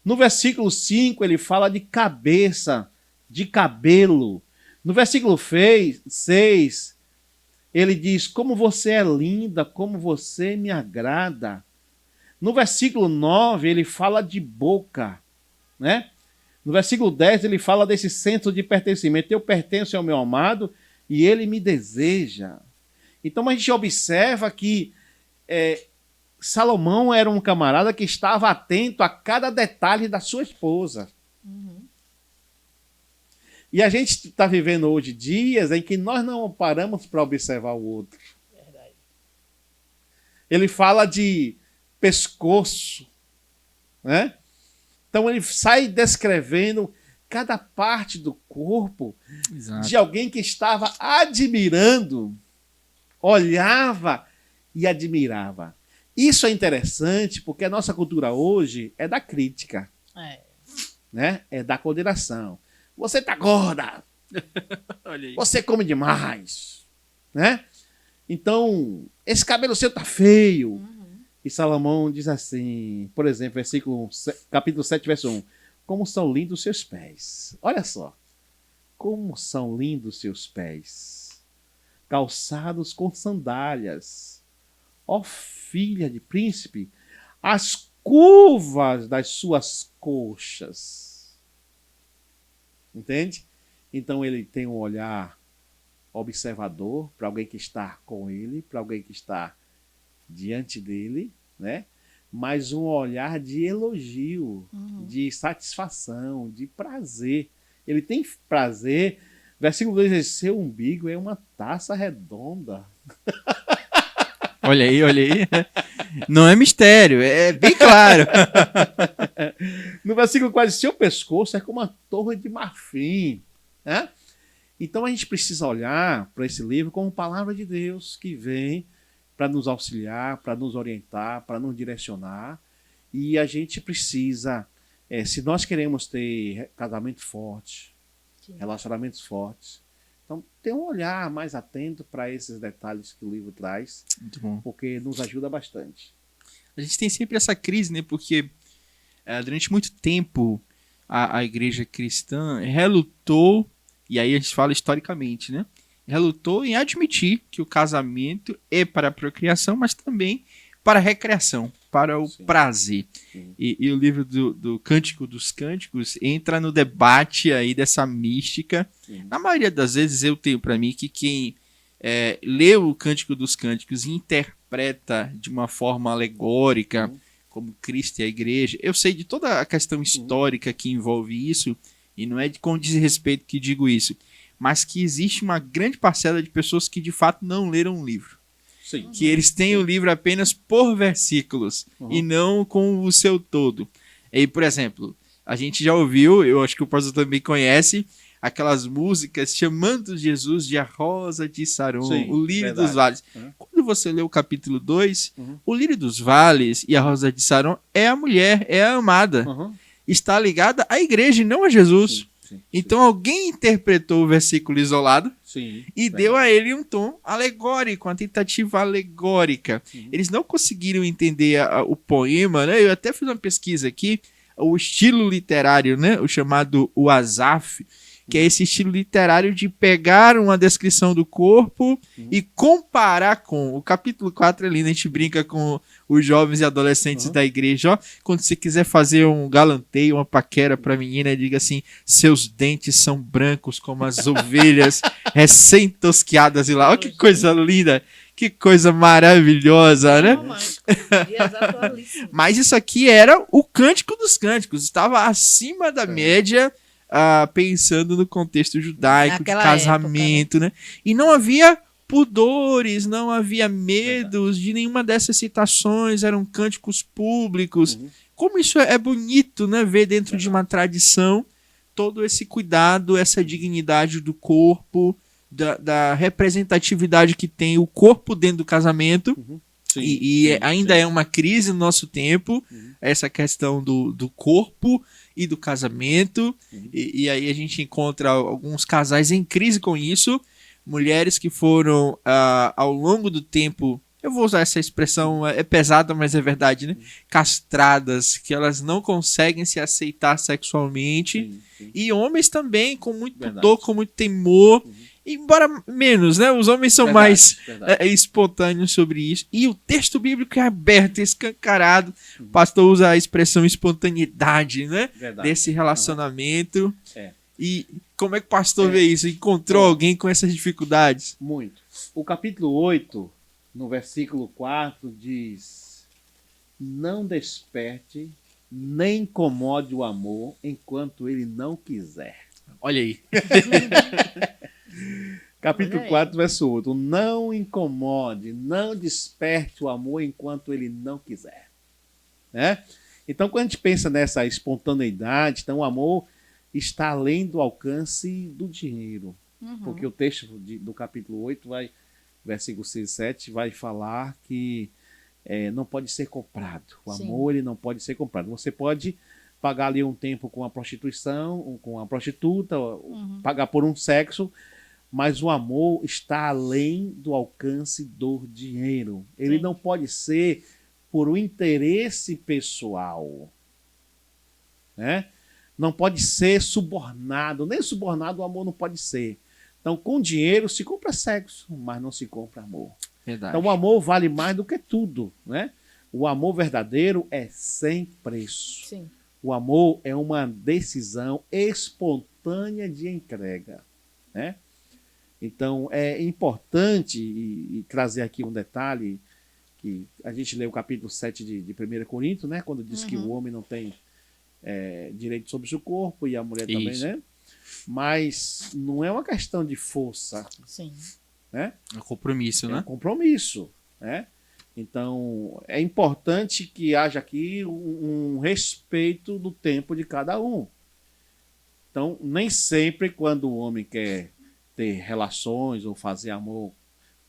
No versículo 5, ele fala de cabeça, de cabelo. No versículo 6, ele diz, como você é linda, como você me agrada. No versículo 9, ele fala de boca, né? No versículo 10, ele fala desse senso de pertencimento. Eu pertenço ao meu amado e ele me deseja. Então a gente observa que Salomão era um camarada que estava atento a cada detalhe da sua esposa. Uhum. E a gente está vivendo hoje dias em que nós não paramos para observar o outro. Verdade. Ele fala de pescoço, né? Então ele sai descrevendo cada parte do corpo de alguém que estava admirando, olhava e admirava. Isso é interessante porque a nossa cultura hoje é da crítica, né? É da condenação. Você tá gorda, Olha aí. você come demais, né? Então, esse cabelo seu tá feio. Uhum. E Salomão diz assim, por exemplo, capítulo 7, verso 1. Como são lindos seus pés. Olha só. Como são lindos seus pés. Calçados com sandálias. Ó filha de príncipe, as curvas das suas coxas. Entende? Então ele tem um olhar observador para alguém que está com ele, para alguém que está diante dele, né? Mas um olhar de elogio, de satisfação, de prazer. Ele tem prazer. Versículo 2 diz, seu umbigo é uma taça redonda. Olha aí, olha aí. Não é mistério, é bem claro. No versículo 4, seu pescoço é como uma torre de marfim, né? Então a gente precisa olhar para esse livro como palavra de Deus que vem para nos auxiliar, para nos orientar, para nos direcionar. E a gente precisa, se nós queremos ter casamento forte, relacionamentos fortes, então ter um olhar mais atento para esses detalhes que o livro traz, Muito bom. porque nos ajuda bastante. A gente tem sempre essa crise, né? Porque durante muito tempo a igreja cristã relutou, e aí a gente fala historicamente, né? Relutou em admitir que o casamento é para a procriação, mas também para a recreação, para o prazer. Sim. E o livro do Cântico dos Cânticos entra no debate aí dessa mística. Sim. Na maioria das vezes eu tenho para mim que quem lê o Cântico dos Cânticos e interpreta de uma forma alegórica, como Cristo e a igreja, eu sei de toda a questão histórica que envolve isso, e não é com desrespeito que digo isso, mas que existe uma grande parcela de pessoas que de fato não leram o livro. Sim. Que eles têm o livro apenas por versículos e não com o seu todo. E, por exemplo, a gente já ouviu, eu acho que o pastor também conhece, aquelas músicas chamando Jesus de a Rosa de Saron, Sim, o Lírio verdade. dos Vales. Quando você lê o capítulo 2, o Lírio dos Vales e a Rosa de Saron é a mulher, é a amada. Está ligada à igreja e não a Jesus. Sim, então alguém interpretou o versículo isolado sim, e deu a ele um tom alegórico, uma tentativa alegórica. Eles não conseguiram entender o poema, né? Eu até fiz uma pesquisa aqui, o estilo literário, né? O chamado Asaf, que é esse estilo literário de pegar uma descrição do corpo e comparar com... O capítulo 4 é lindo, a gente brinca com os jovens e adolescentes da igreja. Ó, quando você quiser fazer um galanteio, uma paquera pra menina, diga assim, seus dentes são brancos como as ovelhas recém-tosquiadas. E lá, ó, que coisa linda, que coisa maravilhosa, né? Mas isso aqui era o Cântico dos Cânticos, estava acima da média... pensando no contexto judaico, de casamento, época, né? E não havia pudores, não havia medos de nenhuma dessas citações, eram cânticos públicos. Como isso é bonito, né? Ver dentro de uma tradição todo esse cuidado, essa dignidade do corpo, da representatividade que tem o corpo dentro do casamento. Sim, e ainda é uma crise no nosso tempo, essa questão do corpo e do casamento, e aí a gente encontra alguns casais em crise com isso, mulheres que foram ao longo do tempo, eu vou usar essa expressão, é pesada, mas é verdade, né? Castradas, que elas não conseguem se aceitar sexualmente, e homens também com muito pudor, com muito temor, embora menos, né? Os homens são Verdade, mais verdade. espontâneos sobre isso. E o texto bíblico é aberto, escancarado. O pastor usa a expressão espontaneidade, né? Verdade. Desse relacionamento. É. E como é que o pastor vê isso? Encontrou alguém com essas dificuldades? Muito. O capítulo 8, no versículo 4, diz: não desperte, nem incomode o amor enquanto ele não quiser. Olha aí. Capítulo Olha aí. 4, verso 8. Não incomode, não desperte o amor enquanto ele não quiser. Né? Então, quando a gente pensa nessa espontaneidade, então o amor está além do alcance do dinheiro. Porque o texto do capítulo 8, versículo 6 e 7, vai falar que não pode ser comprado. O Sim. amor ele não pode ser comprado. Você pode pagar ali um tempo com a prostituição, com a prostituta, pagar por um sexo, mas o amor está além do alcance do dinheiro. Ele Sim. não pode ser por um interesse pessoal, né? Não pode ser subornado, nem subornado o amor não pode ser. Então, com dinheiro se compra sexo, mas não se compra amor. Verdade. Então, o amor vale mais do que tudo, né? O amor verdadeiro é sem preço. Sim. O amor é uma decisão espontânea de entrega, né? Então, é importante e trazer aqui um detalhe que a gente lê o capítulo 7 de 1 Coríntios, né? Quando diz que o homem não tem direito sobre o seu corpo e a mulher também, Isso. né? Mas não é uma questão de força, Sim. né? É um compromisso, É um né? compromisso, né? Então, é importante que haja aqui um respeito do tempo de cada um. Então, nem sempre quando o homem quer ter relações ou fazer amor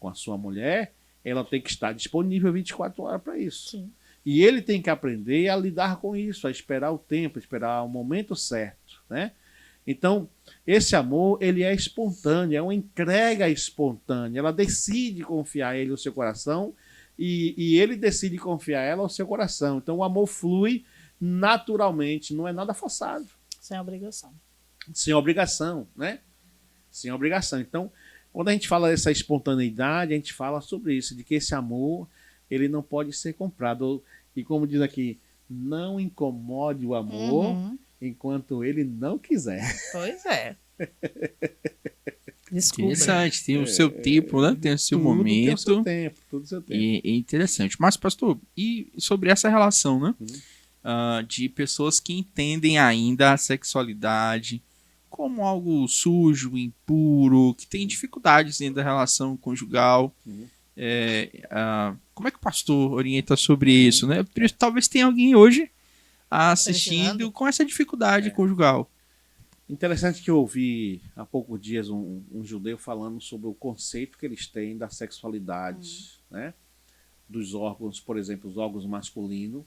com a sua mulher, ela tem que estar disponível 24 horas para isso. Sim. E ele tem que aprender a lidar com isso, a esperar o tempo, a esperar o momento certo, né? Então, esse amor, ele é espontâneo, é uma entrega espontânea. Ela decide confiar ele no seu coração e ele decide confiar ela ao seu coração. Então, o amor flui naturalmente, não é nada forçado. Sem obrigação. Sem obrigação, né? Sem obrigação. Então, quando a gente fala dessa espontaneidade, a gente fala sobre isso, de que esse amor, ele não pode ser comprado. E como diz aqui, não incomode o amor enquanto ele não quiser. Pois é. Desculpa. Interessante, tem o seu tempo, né? Tem o seu Tudo tem o momento. seu tempo, tudo o seu tempo. E é interessante. Mas, pastor, e sobre essa relação, né? De pessoas que entendem ainda a sexualidade como algo sujo, impuro, que tem dificuldades dentro da relação conjugal. Como é que o pastor orienta sobre isso, né? Talvez tenha alguém hoje assistindo com essa dificuldade conjugal. Interessante que eu ouvi há poucos dias um judeu falando sobre o conceito que eles têm da sexualidade, né? Dos órgãos, por exemplo, os órgãos masculinos.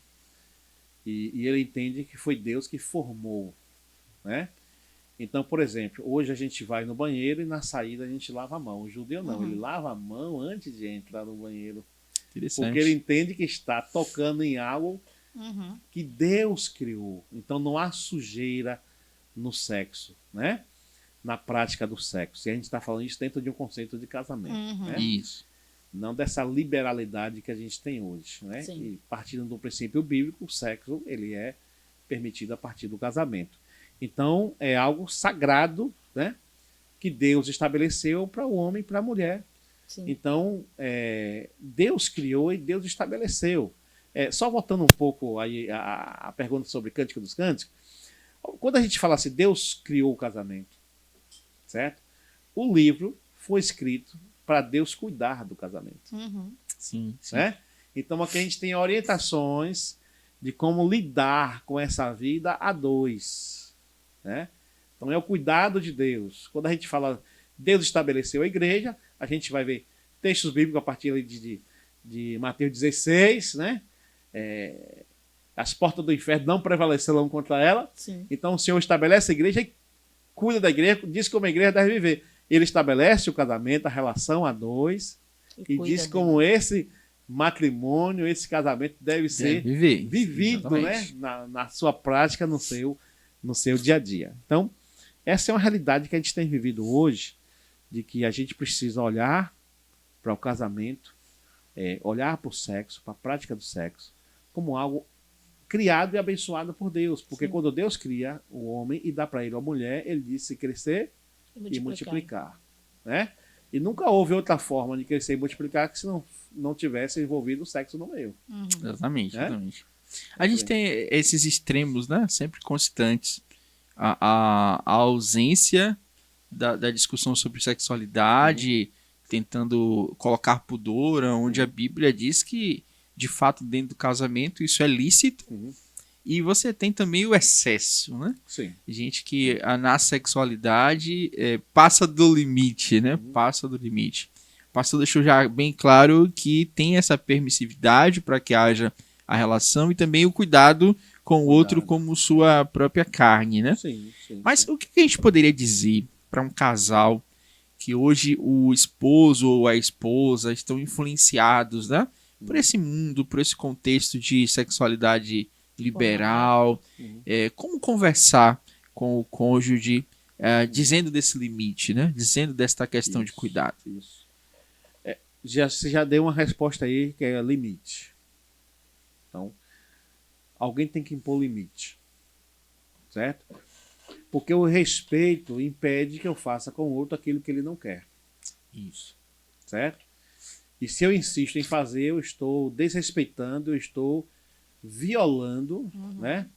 E ele entende que foi Deus que formou, né? Então, por exemplo, hoje a gente vai no banheiro e na saída a gente lava a mão. O judeu não, ele lava a mão antes de entrar no banheiro. Interessante. Porque ele entende que está tocando em algo que Deus criou. Então não há sujeira no sexo, né? Na prática do sexo. E a gente está falando isso dentro de um conceito de casamento. Né? Isso. Não dessa liberalidade que a gente tem hoje, né? Sim. E partindo do princípio bíblico, o sexo ele é permitido a partir do casamento. Então é algo sagrado, né? Que Deus estabeleceu para o homem e para a mulher. Sim. Então Deus criou e Deus estabeleceu. Só voltando um pouco aí a pergunta sobre Cântico dos Cânticos, quando a gente fala assim, Deus criou o casamento, certo? O livro foi escrito para Deus cuidar do casamento. Sim. Né? Então aqui a gente tem orientações de como lidar com essa vida a dois. Né? Então é o cuidado de Deus. Quando a gente fala Deus estabeleceu a igreja, a gente vai ver textos bíblicos a partir de Mateus 16, né? As portas do inferno não prevalecerão contra ela. Sim. Então o Senhor estabelece a igreja e cuida da igreja, diz como a igreja deve viver. Ele estabelece o casamento, a relação a dois, e diz como esse matrimônio, esse casamento deve ser vivido, né? Na sua prática, no seu dia a dia. Então, essa é uma realidade que a gente tem vivido hoje de que a gente precisa olhar para o casamento, olhar para o sexo, para a prática do sexo, como algo criado e abençoado por Deus. Porque quando Deus cria o homem e dá para ele a mulher, ele disse crescer e multiplicar. Né? E nunca houve outra forma de crescer e multiplicar que se não tivesse envolvido o sexo no meio. Exatamente, exatamente. A gente tem esses extremos, né? Sempre constantes. A ausência da discussão sobre sexualidade, tentando colocar pudor, onde a Bíblia diz que, de fato, dentro do casamento, isso é lícito. E você tem também o excesso, né? Sim. Gente que na sexualidade passa do limite, né? Passa do limite. O pastor deixou já bem claro que tem essa permissividade para que haja a relação e também o cuidado com o outro como sua própria carne, né? Sim, sim. Mas o que a gente poderia dizer para um casal que hoje o esposo ou a esposa estão influenciados, né? Por esse mundo, por esse contexto de sexualidade liberal, como conversar com o cônjuge dizendo desse limite, né? Dizendo desta questão de cuidado. Isso. Você já deu uma resposta aí que é limite. Então, alguém tem que impor limite, certo? Porque o respeito impede que eu faça com o outro aquilo que ele não quer. Isso. Certo? E se eu insisto em fazer, eu estou desrespeitando, eu estou violando, né,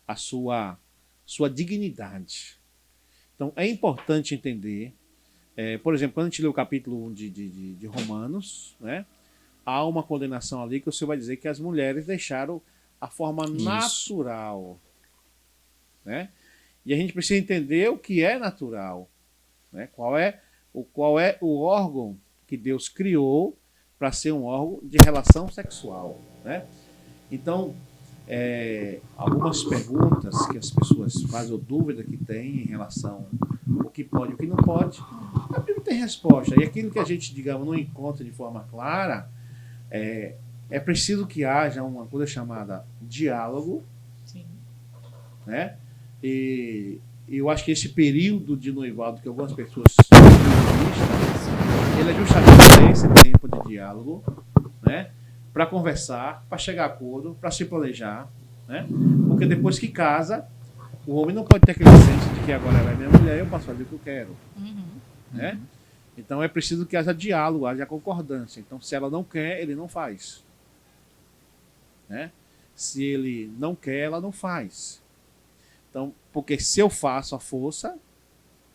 a sua dignidade. Então, é importante entender, por exemplo, quando a gente lê o capítulo 1 de Romanos, né, há uma condenação ali que o Senhor vai dizer que as mulheres deixaram a forma natural. Né? E a gente precisa entender o que é natural. Né? Qual é o órgão que Deus criou para ser um órgão de relação sexual. Né? Então, algumas perguntas que as pessoas fazem, ou dúvida que têm em relação ao que pode e o que não pode, a Bíblia tem resposta. E aquilo que a gente, digamos, não encontra de forma clara, é preciso que haja uma coisa chamada diálogo. Sim. Né? E eu acho que esse período de noivado que algumas pessoas ele é justamente esse tempo de diálogo, né? Para conversar, para chegar a acordo, para se planejar, né? Porque depois que casa, o homem não pode ter aquele senso de que agora ela é minha mulher e eu posso fazer o que eu quero. Né? Então é preciso que haja diálogo, haja concordância. Então, se ela não quer, ele não faz. Né? Se ele não quer, ela não faz. Então, porque se eu faço a força,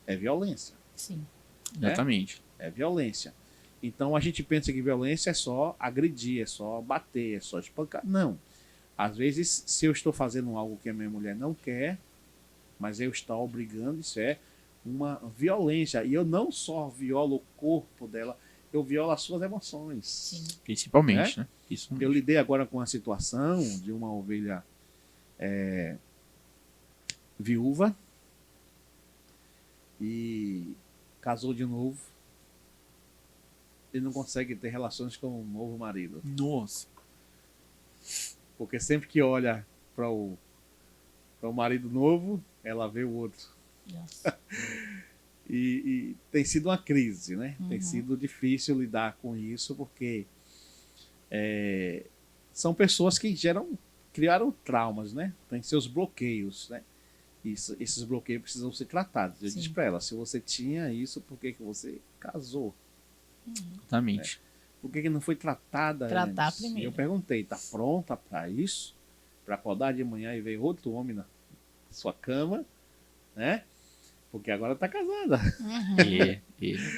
é violência. Sim. Né? Exatamente. É violência. Então a gente pensa que violência é só agredir, é só bater, é só espancar. Não. Às vezes, se eu estou fazendo algo que a minha mulher não quer, mas eu estou obrigando, isso é uma violência. E eu não só violo o corpo dela, eu violo as suas emoções. Sim. Principalmente, né? Isso. Eu lidei agora com a situação de uma ovelha viúva e casou de novo. Ele não consegue ter relações com um novo marido. Nossa. Porque sempre que olha para o marido novo, ela vê o outro. Nossa. E tem sido uma crise, né? Tem sido difícil lidar com isso, porque são pessoas que criaram traumas, né? Tem seus bloqueios, né? Esses bloqueios precisam ser tratados. Eu disse para ela, se você tinha isso, por que você casou? Exatamente. Por que não foi tratada Tratar antes? primeiro. Eu perguntei, tá pronta para isso? Para acordar de manhã e ver outro homem na sua cama, né? Porque agora tá casada.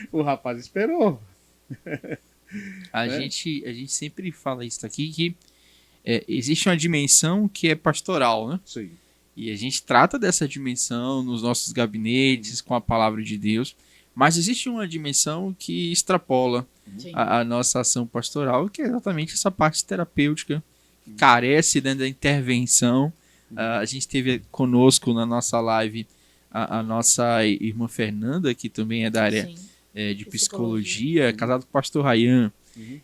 O rapaz esperou. A gente sempre fala isso aqui, que existe uma dimensão que é pastoral, né? Sim. E a gente trata dessa dimensão nos nossos gabinetes, com a palavra de Deus. Mas existe uma dimensão que extrapola a nossa ação pastoral, que é exatamente essa parte terapêutica, que carece da intervenção. A gente teve conosco na nossa live a nossa irmã Fernanda, que também é da área de psicologia, casada com o pastor Ryan.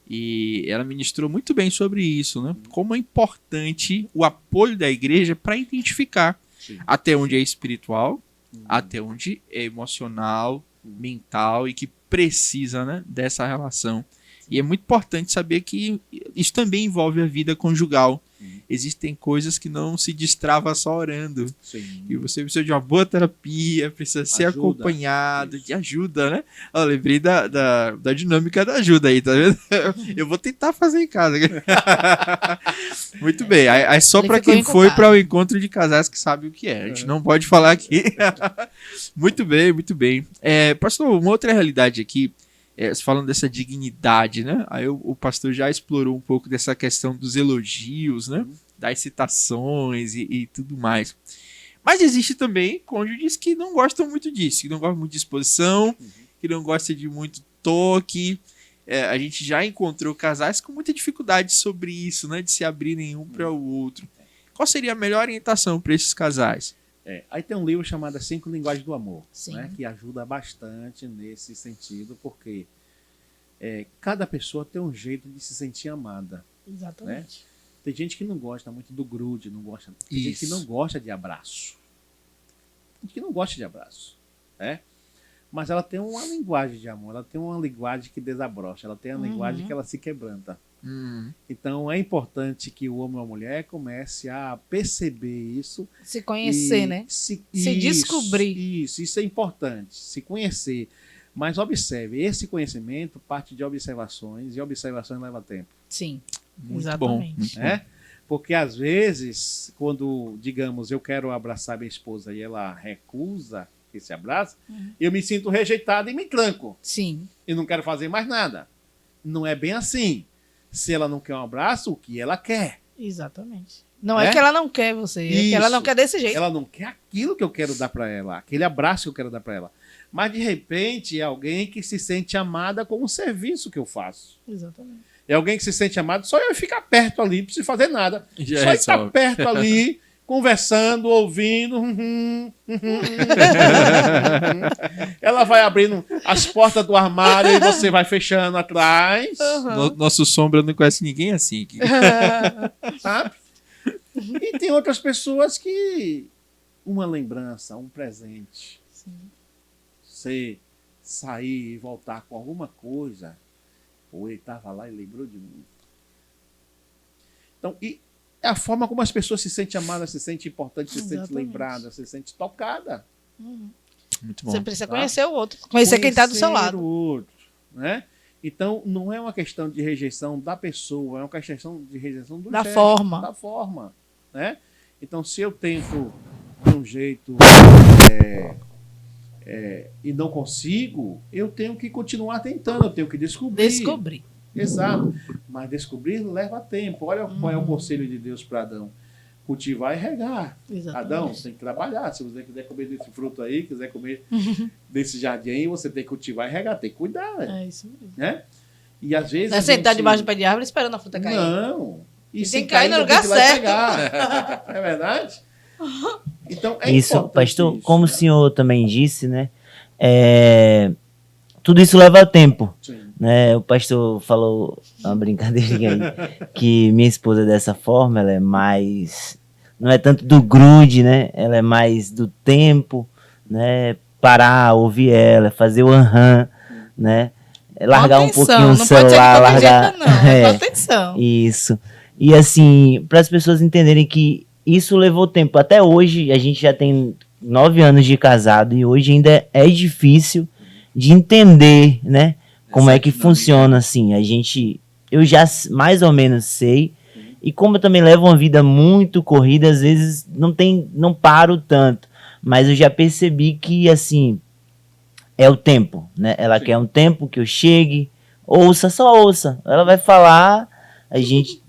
E ela ministrou muito bem sobre isso, né? Como é importante o apoio da igreja para identificar até onde é espiritual, até onde é emocional, mental, e que precisa, né, dessa relação. E é muito importante saber que isso também envolve a vida conjugal. Existem coisas que não se destrava só orando. Sim. E você precisa de uma boa terapia, precisa ser acompanhado, de ajuda, né? Eu lembrei da dinâmica da ajuda aí, tá vendo? Eu vou tentar fazer em casa. Muito bem. Aí só para quem foi para o encontro de casais que sabe o que é. A gente não pode falar aqui. Muito bem, muito bem. Pastor, uma outra realidade aqui, falando dessa dignidade, né? Aí o pastor já explorou um pouco dessa questão dos elogios, né? Das citações e tudo mais. Mas existe também cônjuges que não gostam muito disso, que não gostam muito de exposição, que não gostam de muito toque. A gente já encontrou casais com muita dificuldade sobre isso, né? De se abrirem um para o outro. Qual seria a melhor orientação para esses casais? Aí tem um livro chamado As 5 Linguagens do Amor, Sim. né, que ajuda bastante nesse sentido, porque cada pessoa tem um jeito de se sentir amada. Exatamente. Né? Tem gente que não gosta muito do grude, tem gente que não gosta de abraço. Tem gente que não gosta de abraço. Né? Mas ela tem uma linguagem de amor, ela tem uma linguagem que desabrocha, ela tem uma linguagem que ela se quebranta. Então é importante que o homem ou a mulher comece a perceber isso. Se conhecer, né? Se descobrir. Isso é importante, se conhecer. Mas observe, esse conhecimento parte de observações, e observações leva tempo. Sim, muito exatamente. Bom, muito né? bom. Porque às vezes, quando, digamos, eu quero abraçar minha esposa e ela recusa esse abraço, eu me sinto rejeitado e me tranco. Sim. E não quero fazer mais nada. Não é bem assim. Se ela não quer um abraço, o que ela quer? Exatamente. Não é que ela não quer você, é que ela não quer desse jeito. Ela não quer aquilo que eu quero dar para ela, aquele abraço que eu quero dar para ela. Mas, de repente, é alguém que se sente amada com o serviço que eu faço. Exatamente. É alguém que se sente amado só eu ficar perto ali, não preciso fazer nada. Já só estar perto ali, conversando, ouvindo. Ela vai abrindo as portas do armário e você vai fechando atrás. Nosso sombra não conhece ninguém assim. Sabe? E tem outras pessoas que uma lembrança, um presente. Sim. Você sair e voltar com alguma coisa. Ou ele estava lá e lembrou de mim. Então, e é a forma como as pessoas se sentem amadas, se sentem importantes, se sentem lembradas, se sentem tocadas. Muito bom. Você precisa conhecer o outro, conhecer quem está do seu lado. O outro, né? Então, não é uma questão de rejeição da pessoa, é uma questão de rejeição do gesto, forma. da forma. Né? Então, se eu tento de um jeito e não consigo, eu tenho que continuar tentando, eu tenho que descobrir. Exato. Mas descobrir leva tempo. Olha qual é o conselho de Deus para Adão. Cultivar e regar. Exatamente. Adão, você tem que trabalhar. Se você quiser comer desse fruto aí, quiser comer desse jardim aí, você tem que cultivar e regar. Tem que cuidar. É isso mesmo. Né? E às vezes. Não é sentar debaixo do pé de árvore esperando a fruta cair. Não. E tem que cair no lugar certo. É verdade? Então, isso, pastor, isso, como né? o senhor também disse, né? Tudo isso leva tempo. Sim. Né? O pastor falou uma brincadeirinha aí, que minha esposa dessa forma, ela é mais, não é tanto do grude, né? Ela é mais do tempo, né? Parar, ouvir ela, fazer o né? Largar um pouquinho o celular, largar. Atenção. Isso. E assim, para as pessoas entenderem que isso levou tempo. Até hoje, a gente já tem 9 anos de casado e hoje ainda é difícil de entender, né? Como é que funciona, assim. Eu já mais ou menos sei. E como eu também levo uma vida muito corrida, às vezes não paro tanto. Mas eu já percebi que, assim, é o tempo, né? Ela quer um tempo que eu chegue, só ouça. Ela vai falar, a gente...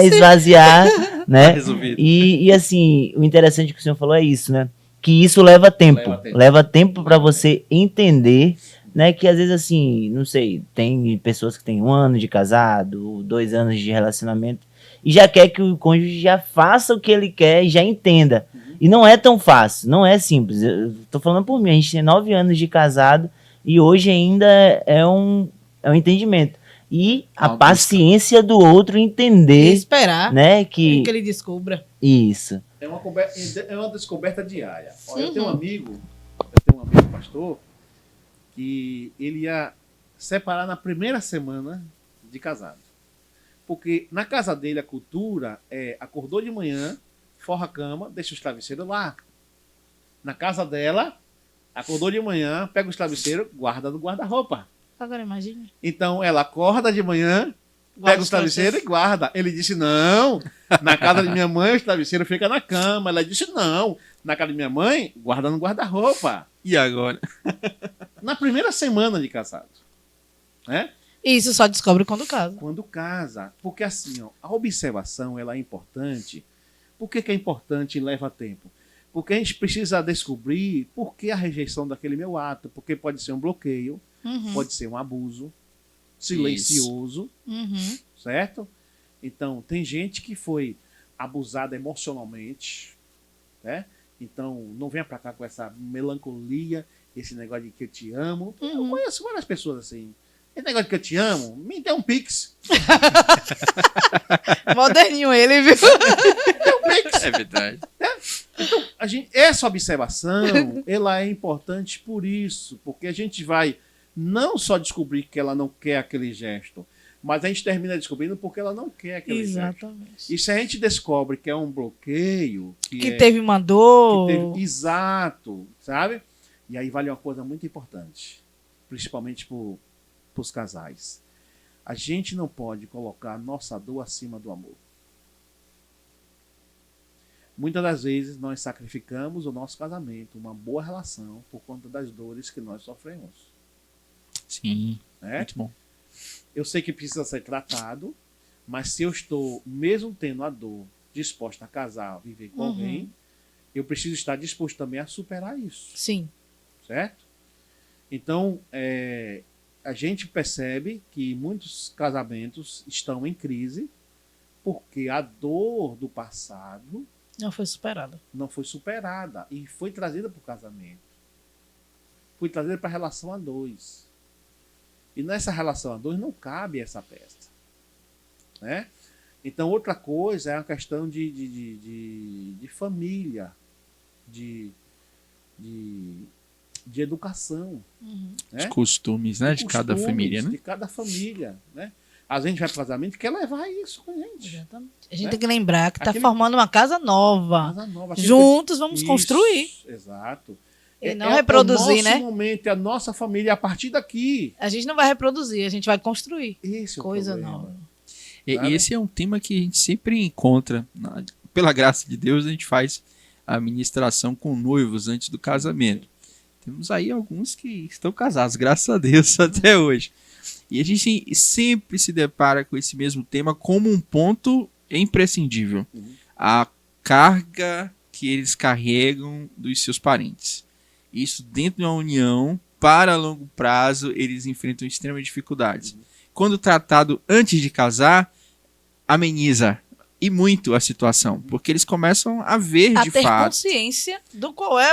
esvaziar, né? E assim, o interessante que o senhor falou é isso, né? Que isso leva tempo. Leva tempo para você entender, né? Que às vezes, assim, não sei, tem pessoas que têm 1 ano de casado, 2 anos de relacionamento, e já quer que o cônjuge já faça o que ele quer e já entenda. E não é tão fácil, não é simples. Eu tô falando por mim, a gente tem 9 anos de casado e hoje ainda é um entendimento. E a paciência do outro entender. E esperar, né, que ele descubra. Isso. É uma descoberta diária. Olha, eu tenho um amigo, pastor, que ele ia separar na primeira semana de casado. Porque na casa dele a cultura é acordou de manhã, forra a cama, deixa os travesseiros lá. Na casa dela, acordou de manhã, pega os travesseiros, guarda no guarda-roupa. Agora imagine. Então ela acorda de manhã, pega os travesseiros e guarda. Ele disse, não, na casa de minha mãe os travesseiros ficam na cama. Ela disse, não, na casa de minha mãe, guarda no guarda-roupa. E agora? Na primeira semana de casado. Né? E isso só descobre quando casa. Quando casa. Porque assim, ó, a observação ela é importante. Por que é importante e leva tempo? Porque a gente precisa descobrir por que a rejeição daquele meu ato. Porque pode ser um bloqueio, pode ser um abuso silencioso, certo? Então, tem gente que foi abusada emocionalmente, né? Então, não venha pra cá com essa melancolia, esse negócio de que eu te amo. Eu conheço várias pessoas assim. Esse negócio de que eu te amo, me dê um pix. Moderninho ele, viu? É verdade. Então, essa observação, ela é importante por isso, porque a gente vai não só descobrir que ela não quer aquele gesto, mas a gente termina descobrindo porque ela não quer aquele gesto. E se a gente descobre que é um bloqueio... Que teve uma dor... Exato, sabe? E aí vale uma coisa muito importante, principalmente para os casais. A gente não pode colocar a nossa dor acima do amor. Muitas das vezes nós sacrificamos o nosso casamento, uma boa relação, por conta das dores que nós sofremos. Sim, né? Muito bom. Eu sei que precisa ser tratado, mas se eu estou, mesmo tendo a dor, disposta a casar, viver com alguém, eu preciso estar disposto também a superar isso. Sim. Certo? Então, a gente percebe que muitos casamentos estão em crise porque a dor do passado não foi superada. Não foi superada e foi trazida para o casamento. Foi trazida para a relação a dois. E nessa relação a dois não cabe essa peça. Né? Então, outra coisa é a questão de família, de educação. Os costumes, né? De cada família, né? De cada família, né? A gente vai para o casamento e quer levar isso com a gente. Exatamente. A gente tem que lembrar que está formando uma casa nova. Juntos vamos construir. Exato. E não reproduzir, né? É o nosso momento, é a nossa família a partir daqui. A gente não vai reproduzir, a gente vai construir. Esse é coisa o problema. nova. E esse é um tema que a gente sempre encontra. Pela graça de Deus, a gente faz a ministração com noivos antes do casamento. Temos aí alguns que estão casados, graças a Deus, até hoje. E a gente sempre se depara com esse mesmo tema como um ponto imprescindível. A carga que eles carregam dos seus parentes. Isso dentro de uma união, para longo prazo, eles enfrentam extremas dificuldades. Quando tratado antes de casar, ameniza e muito a situação, porque eles começam a ver de ter fato consciência do qual é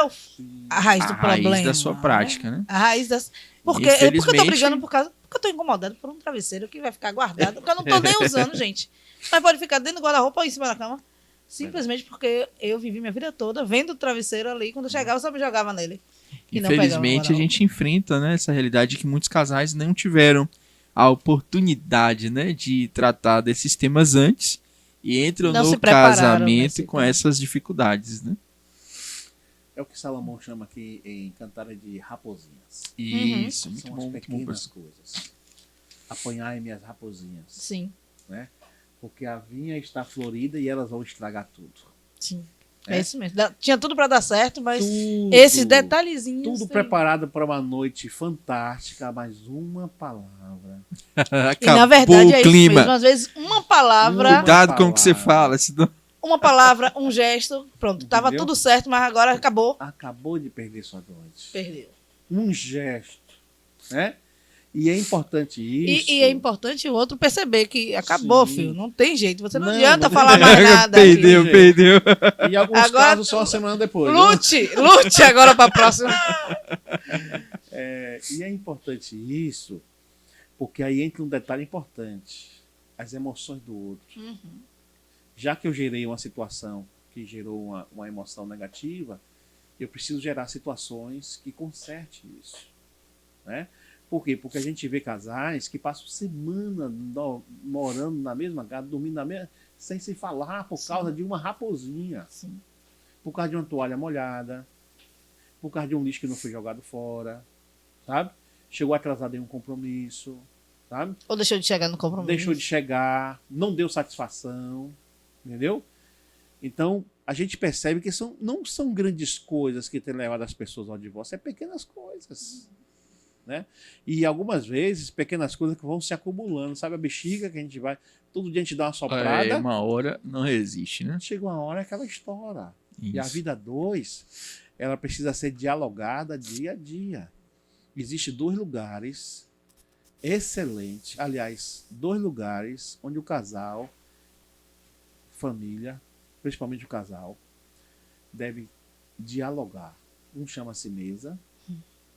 a raiz do problema. A raiz da sua prática, né? A raiz das... Porque eu tô brigando porque eu tô incomodado por um travesseiro que vai ficar guardado, porque eu não tô nem usando, gente. Mas pode ficar dentro do guarda-roupa ou em cima da cama. Simplesmente porque eu vivi minha vida toda vendo o travesseiro ali, quando eu chegava eu só me jogava nele. Infelizmente a gente enfrenta, né, essa realidade que muitos casais não tiveram a oportunidade, né, de tratar desses temas antes e entram no casamento com essas dificuldades, né? É o que Salomão chama aqui em Cantares de raposinhas. Isso, São muito as bom, pequenas coisas. Apanhai minhas raposinhas. Sim. Né? Porque a vinha está florida e elas vão estragar tudo. Sim. É isso mesmo. Tinha tudo para dar certo, mas esses detalhezinhos... Tudo preparado para uma noite fantástica, mas uma palavra. Acabou e na verdade o clima. Isso mesmo. Às vezes uma palavra... Cuidado com o que você fala. Senão... Uma palavra, um gesto, pronto. Tava tudo certo, mas agora acabou. Acabou de perder sua noite. Perdeu. Um gesto, né? E é importante isso. E é importante o outro perceber que acabou, filho. Não tem jeito. Você não adianta falar mais nada. Perdeu. E alguns casos só uma semana depois. Lute agora para a próxima. E é importante isso, porque aí entra um detalhe importante. As emoções do outro. Já que eu gerei uma situação que gerou uma emoção negativa, eu preciso gerar situações que conserte isso. né? Por quê? Porque a gente vê casais que passam semana morando na mesma casa, dormindo na mesma, sem se falar por causa de uma raposinha. Sim. Por causa de uma toalha molhada, por causa de um lixo que não foi jogado fora, sabe? Chegou atrasado em um compromisso, sabe? Ou deixou de chegar no compromisso. Deixou de chegar, não deu satisfação, entendeu? Então, a gente percebe que não são grandes coisas que têm levado as pessoas ao divórcio, é pequenas coisas, né? E algumas vezes, pequenas coisas que vão se acumulando, sabe? A bexiga que a gente vai, todo dia a gente dá uma soprada. Uma hora não resiste, né? Chega uma hora que ela estoura. Isso. E a vida 2, ela precisa ser dialogada dia a dia. Existem 2 lugares excelentes, aliás, 2 lugares onde o casal, família, principalmente o casal, deve dialogar. Um chama-se mesa,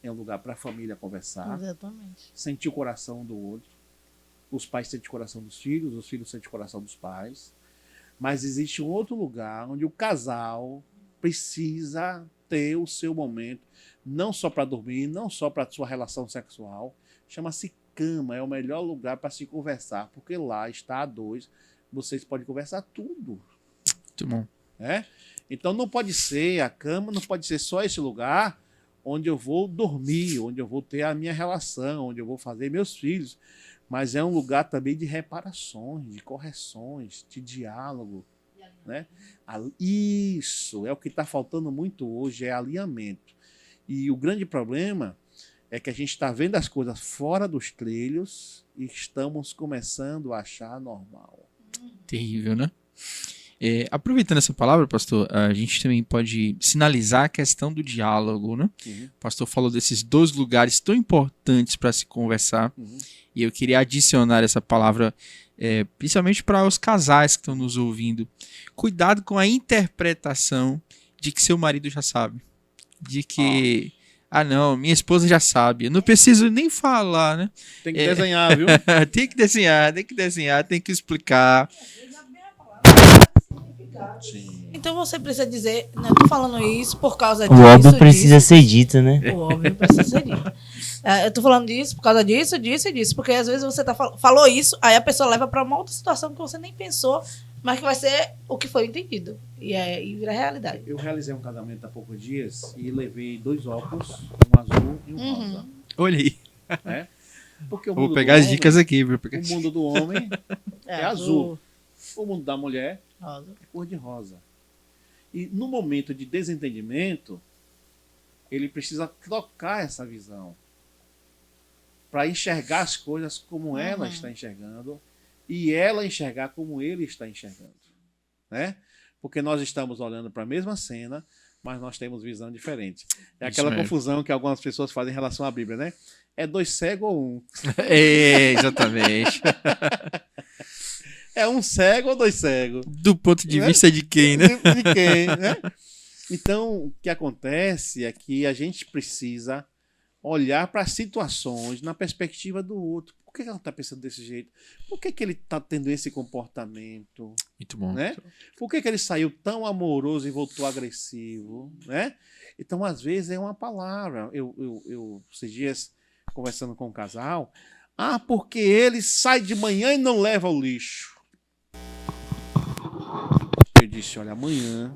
é um lugar para a família conversar, Exatamente. sentir o coração do outro. Os pais sentem o coração dos filhos, os filhos sentem o coração dos pais. Mas existe um outro lugar onde o casal precisa ter o seu momento, não só para dormir, não só para a sua relação sexual. Chama-se cama, é o melhor lugar para se conversar, porque lá está a 2, vocês podem conversar tudo. Muito bom. Né? Então não pode ser, a cama não pode ser só esse lugar onde eu vou dormir, onde eu vou ter a minha relação, onde eu vou fazer meus filhos. Mas é um lugar também de reparações, de correções, de diálogo. Né? Isso é o que está faltando muito hoje, é alinhamento. E o grande problema é que a gente está vendo as coisas fora dos trilhos e estamos começando a achar normal. Terrível, né? Aproveitando essa palavra, pastor, a gente também pode sinalizar a questão do diálogo, né? Uhum. O pastor falou desses 2 lugares tão importantes para se conversar. Uhum. E eu queria adicionar essa palavra, principalmente para os casais que estão nos ouvindo. Cuidado com a interpretação de que seu marido já sabe. De que, não, minha esposa já sabe. Eu não preciso nem falar, né? Tem que desenhar, viu? Tem que desenhar, tem que explicar. Sim. Então você precisa dizer, não, eu tô falando isso por causa O disso. óbvio precisa disso. ser dito, né? O óbvio precisa ser dito. Eu tô falando disso por causa disso, disso e disso. Porque às vezes você falou isso, aí a pessoa leva pra uma outra situação que você nem pensou, mas que vai ser o que foi entendido. E vira realidade. Eu realizei um casamento há poucos dias e levei 2 óculos, um azul e um rosa. Olha aí. Né? Porque o Vou mundo pegar do as homem- dicas aqui. Viu? O mundo do homem é azul. O mundo da mulher Rosa. é cor de rosa. E no momento de desentendimento, ele precisa trocar essa visão para enxergar as coisas como ela está enxergando e ela enxergar como ele está enxergando, né? Porque nós estamos olhando para a mesma cena, mas nós temos visão diferente. É Isso aquela mesmo. confusão que algumas pessoas fazem em relação à Bíblia, né? É 2 cegos ou um? Exatamente. É um cego ou 2 cegos? Do ponto de Né? vista de quem, né? De quem, né? Então, o que acontece é que a gente precisa olhar para as situações na perspectiva do outro. Por que ela está pensando desse jeito? Por que ele está tendo esse comportamento? Muito bom. Né? Por que ele saiu tão amoroso e voltou agressivo? Né? Então, às vezes, é uma palavra. Eu esses dias, conversando com um casal, porque ele sai de manhã e não leva o lixo. Eu disse, olha, amanhã,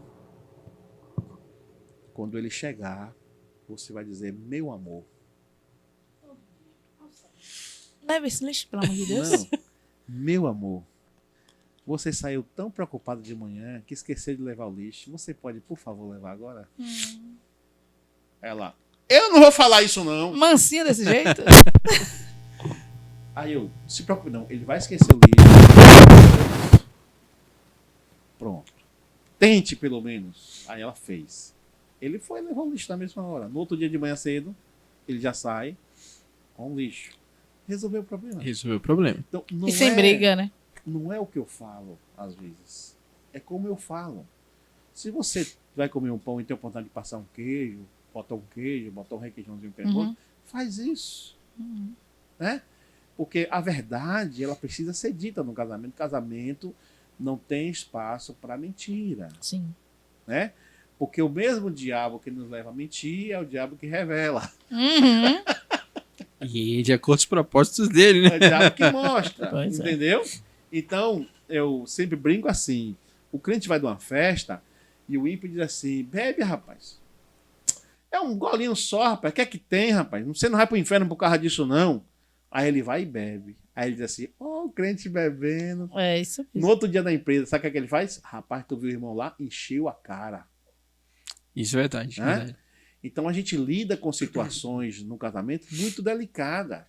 quando ele chegar, você vai dizer, meu amor. Leva esse lixo, pelo amor de Deus. Não, meu amor, você saiu tão preocupado de manhã que esqueceu de levar o lixo. Você pode, por favor, levar agora? Ela, eu não vou falar isso não. Mansinha desse jeito? Aí eu, se preocupe não, ele vai esquecer o lixo. Pronto. Tente pelo menos. Aí ela fez. Ele foi levar o lixo na mesma hora. No outro dia de manhã cedo, ele já sai com o lixo. Resolveu o problema. Resolveu o problema. Então, não E sem briga, né? Não é o que eu falo, às vezes. É como eu falo. Se você vai comer um pão e tem a vontade de passar um queijo, botar um requeijãozinho perto, faz isso. Né? Porque a verdade, ela precisa ser dita no casamento. Casamento não tem espaço para mentira. Sim. Né? Porque o mesmo diabo que nos leva a mentir é o diabo que revela. E de acordo com os propósitos dele, né? É o diabo que mostra, Pois é. entendeu? Então, eu sempre brinco assim, o crente vai de uma festa e o ímpio diz assim, bebe, rapaz. É um golinho só, rapaz. O que é que tem, rapaz? Você não vai pro inferno por causa disso, não. Aí ele vai e bebe. Aí ele diz assim, o crente bebendo. É isso mesmo. No outro dia da empresa, sabe o que é que ele faz? Rapaz, tu viu o irmão lá? Encheu a cara. Isso é verdade. Né? Verdade. Então a gente lida com situações no casamento muito delicadas,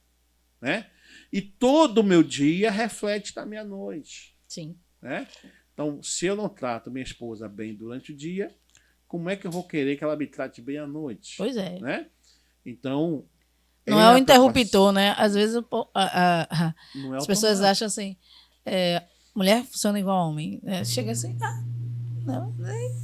né? E todo o meu dia reflete na minha noite, Sim. né? Então, se eu não trato minha esposa bem durante o dia, como é que eu vou querer que ela me trate bem à noite? Pois é. Né? Então, Não é a o interruptor, né? Às vezes não é as pessoas automático. acham assim, mulher funciona igual homem. Chega assim, não,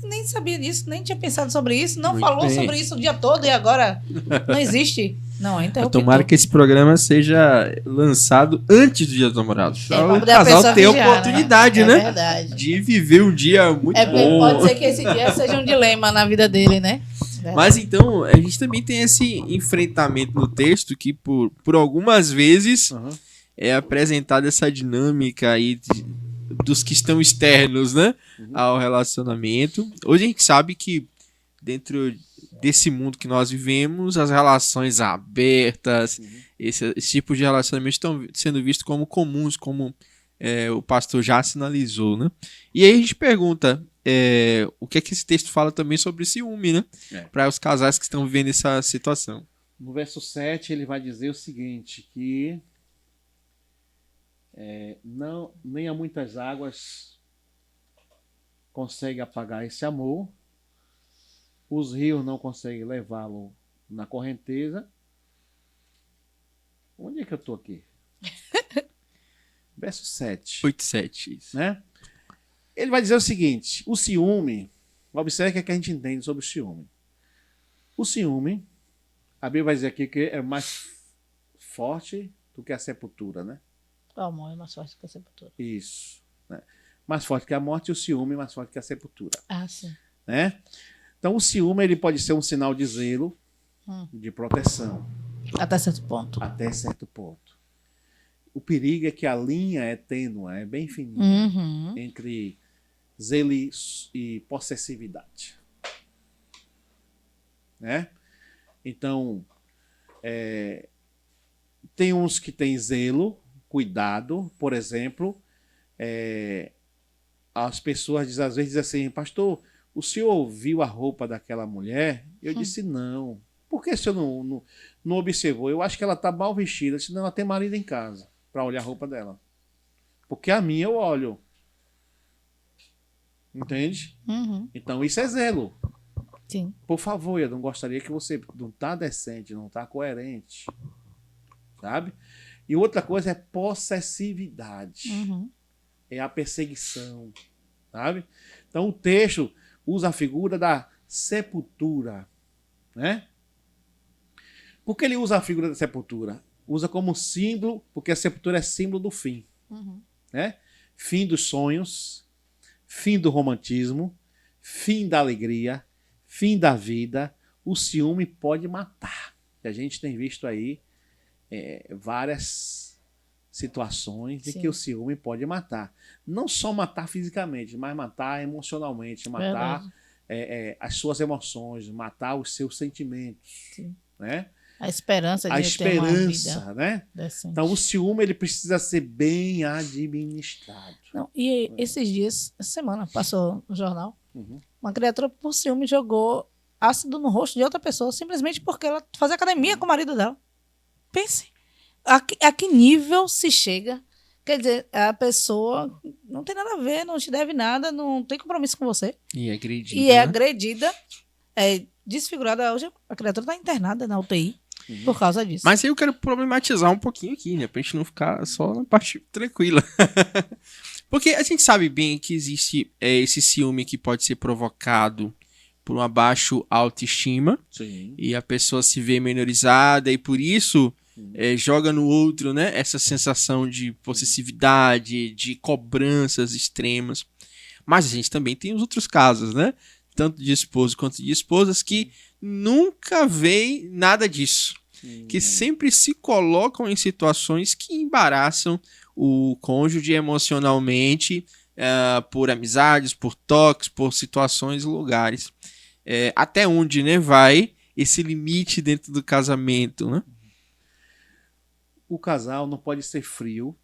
nem sabia disso, nem tinha pensado sobre isso, não Muito falou bem. sobre isso o dia todo e agora não existe. Não, é interruptor. Tomara que esse programa seja lançado antes do Dia dos Namorados. pra Para o poder a casal pessoa ter a vigiar, oportunidade, É né? verdade. De viver um dia muito É porque bom. pode ser que esse dia seja um dilema na vida dele, né? Verdade. Mas então, a gente também tem esse enfrentamento no texto que por algumas vezes Uhum. é apresentada essa dinâmica aí dos que estão externos, né, ao relacionamento. Hoje a gente sabe que dentro desse mundo que nós vivemos, as relações abertas, esse tipo de relacionamento estão sendo vistos como comuns, como o pastor já sinalizou, né? E aí a gente pergunta o que é que esse texto fala também sobre ciúme, né? Para os casais que estão vivendo essa situação. No verso 7, ele vai dizer o seguinte, que não, nem a muitas águas consegue apagar esse amor, os rios não conseguem levá-lo na correnteza. Onde é que eu estou aqui? Verso 7. 8:7, isso. Né? Ele vai dizer o seguinte, o ciúme, observe o que a gente entende sobre o ciúme. O ciúme, a Bíblia vai dizer aqui que é mais forte do que a sepultura, né? O amor é mais forte que a sepultura. Isso. Né? Mais forte que a morte e o ciúme mais forte que a sepultura. Ah, sim. Né? Então o ciúme ele pode ser um sinal de zelo, de proteção, Até certo ponto. até certo ponto. O perigo é que a linha é tênue, é bem fininha, Uhum. entre zelo e possessividade. Né? Então, tem uns que têm zelo, cuidado, por exemplo, as pessoas às vezes dizem assim, pastor, o senhor ouviu a roupa daquela mulher? Eu disse, não. Por que o senhor não observou? Eu acho que ela está mal vestida, senão ela tem marido em casa para olhar a roupa dela. Porque a minha eu olho. Entende? Uhum. Então isso é zelo. Sim. Por favor, eu não gostaria que você não tá decente, não tá coerente. Sabe? E outra coisa é possessividade. Uhum. É a perseguição. Sabe? Então o texto usa a figura da sepultura. Né? Por que ele usa a figura da sepultura? Usa como símbolo, porque a sepultura é símbolo do fim. Uhum. Né? Fim dos sonhos, fim do romantismo, fim da alegria, fim da vida. O ciúme pode matar. A gente tem visto aí várias situações em Sim. que o ciúme pode matar. Não só matar fisicamente, mas matar emocionalmente, matar as suas emoções, matar os seus sentimentos. Sim. Né? A esperança de A ter uma vida esperança, né? decente. Então o ciúme ele precisa ser bem administrado. Não, e esses dias, essa semana, passou no jornal, Uhum. uma criatura por ciúme jogou ácido no rosto de outra pessoa, simplesmente porque ela fazia academia com o marido dela. Pense, a que nível se chega? Quer dizer, a pessoa não tem nada a ver, não te deve nada, não tem compromisso com você. E é agredido, E é né? agredida, desfigurada. Hoje a criatura está internada na UTI por causa disso. Mas aí eu quero problematizar um pouquinho aqui, né? Pra gente não ficar só na parte tranquila. Porque a gente sabe bem que existe esse ciúme que pode ser provocado por uma baixa autoestima. Sim. E a pessoa se vê menorizada e por isso joga no outro, né? Essa sensação de possessividade, de cobranças extremas. Mas a gente também tem os outros casos, né? Tanto de esposo quanto de esposas que nunca veem nada disso. que sempre se colocam em situações que embaraçam o cônjuge emocionalmente, por amizades, por toques, por situações e lugares. Até onde, né, vai esse limite dentro do casamento, né? O casal não pode ser frio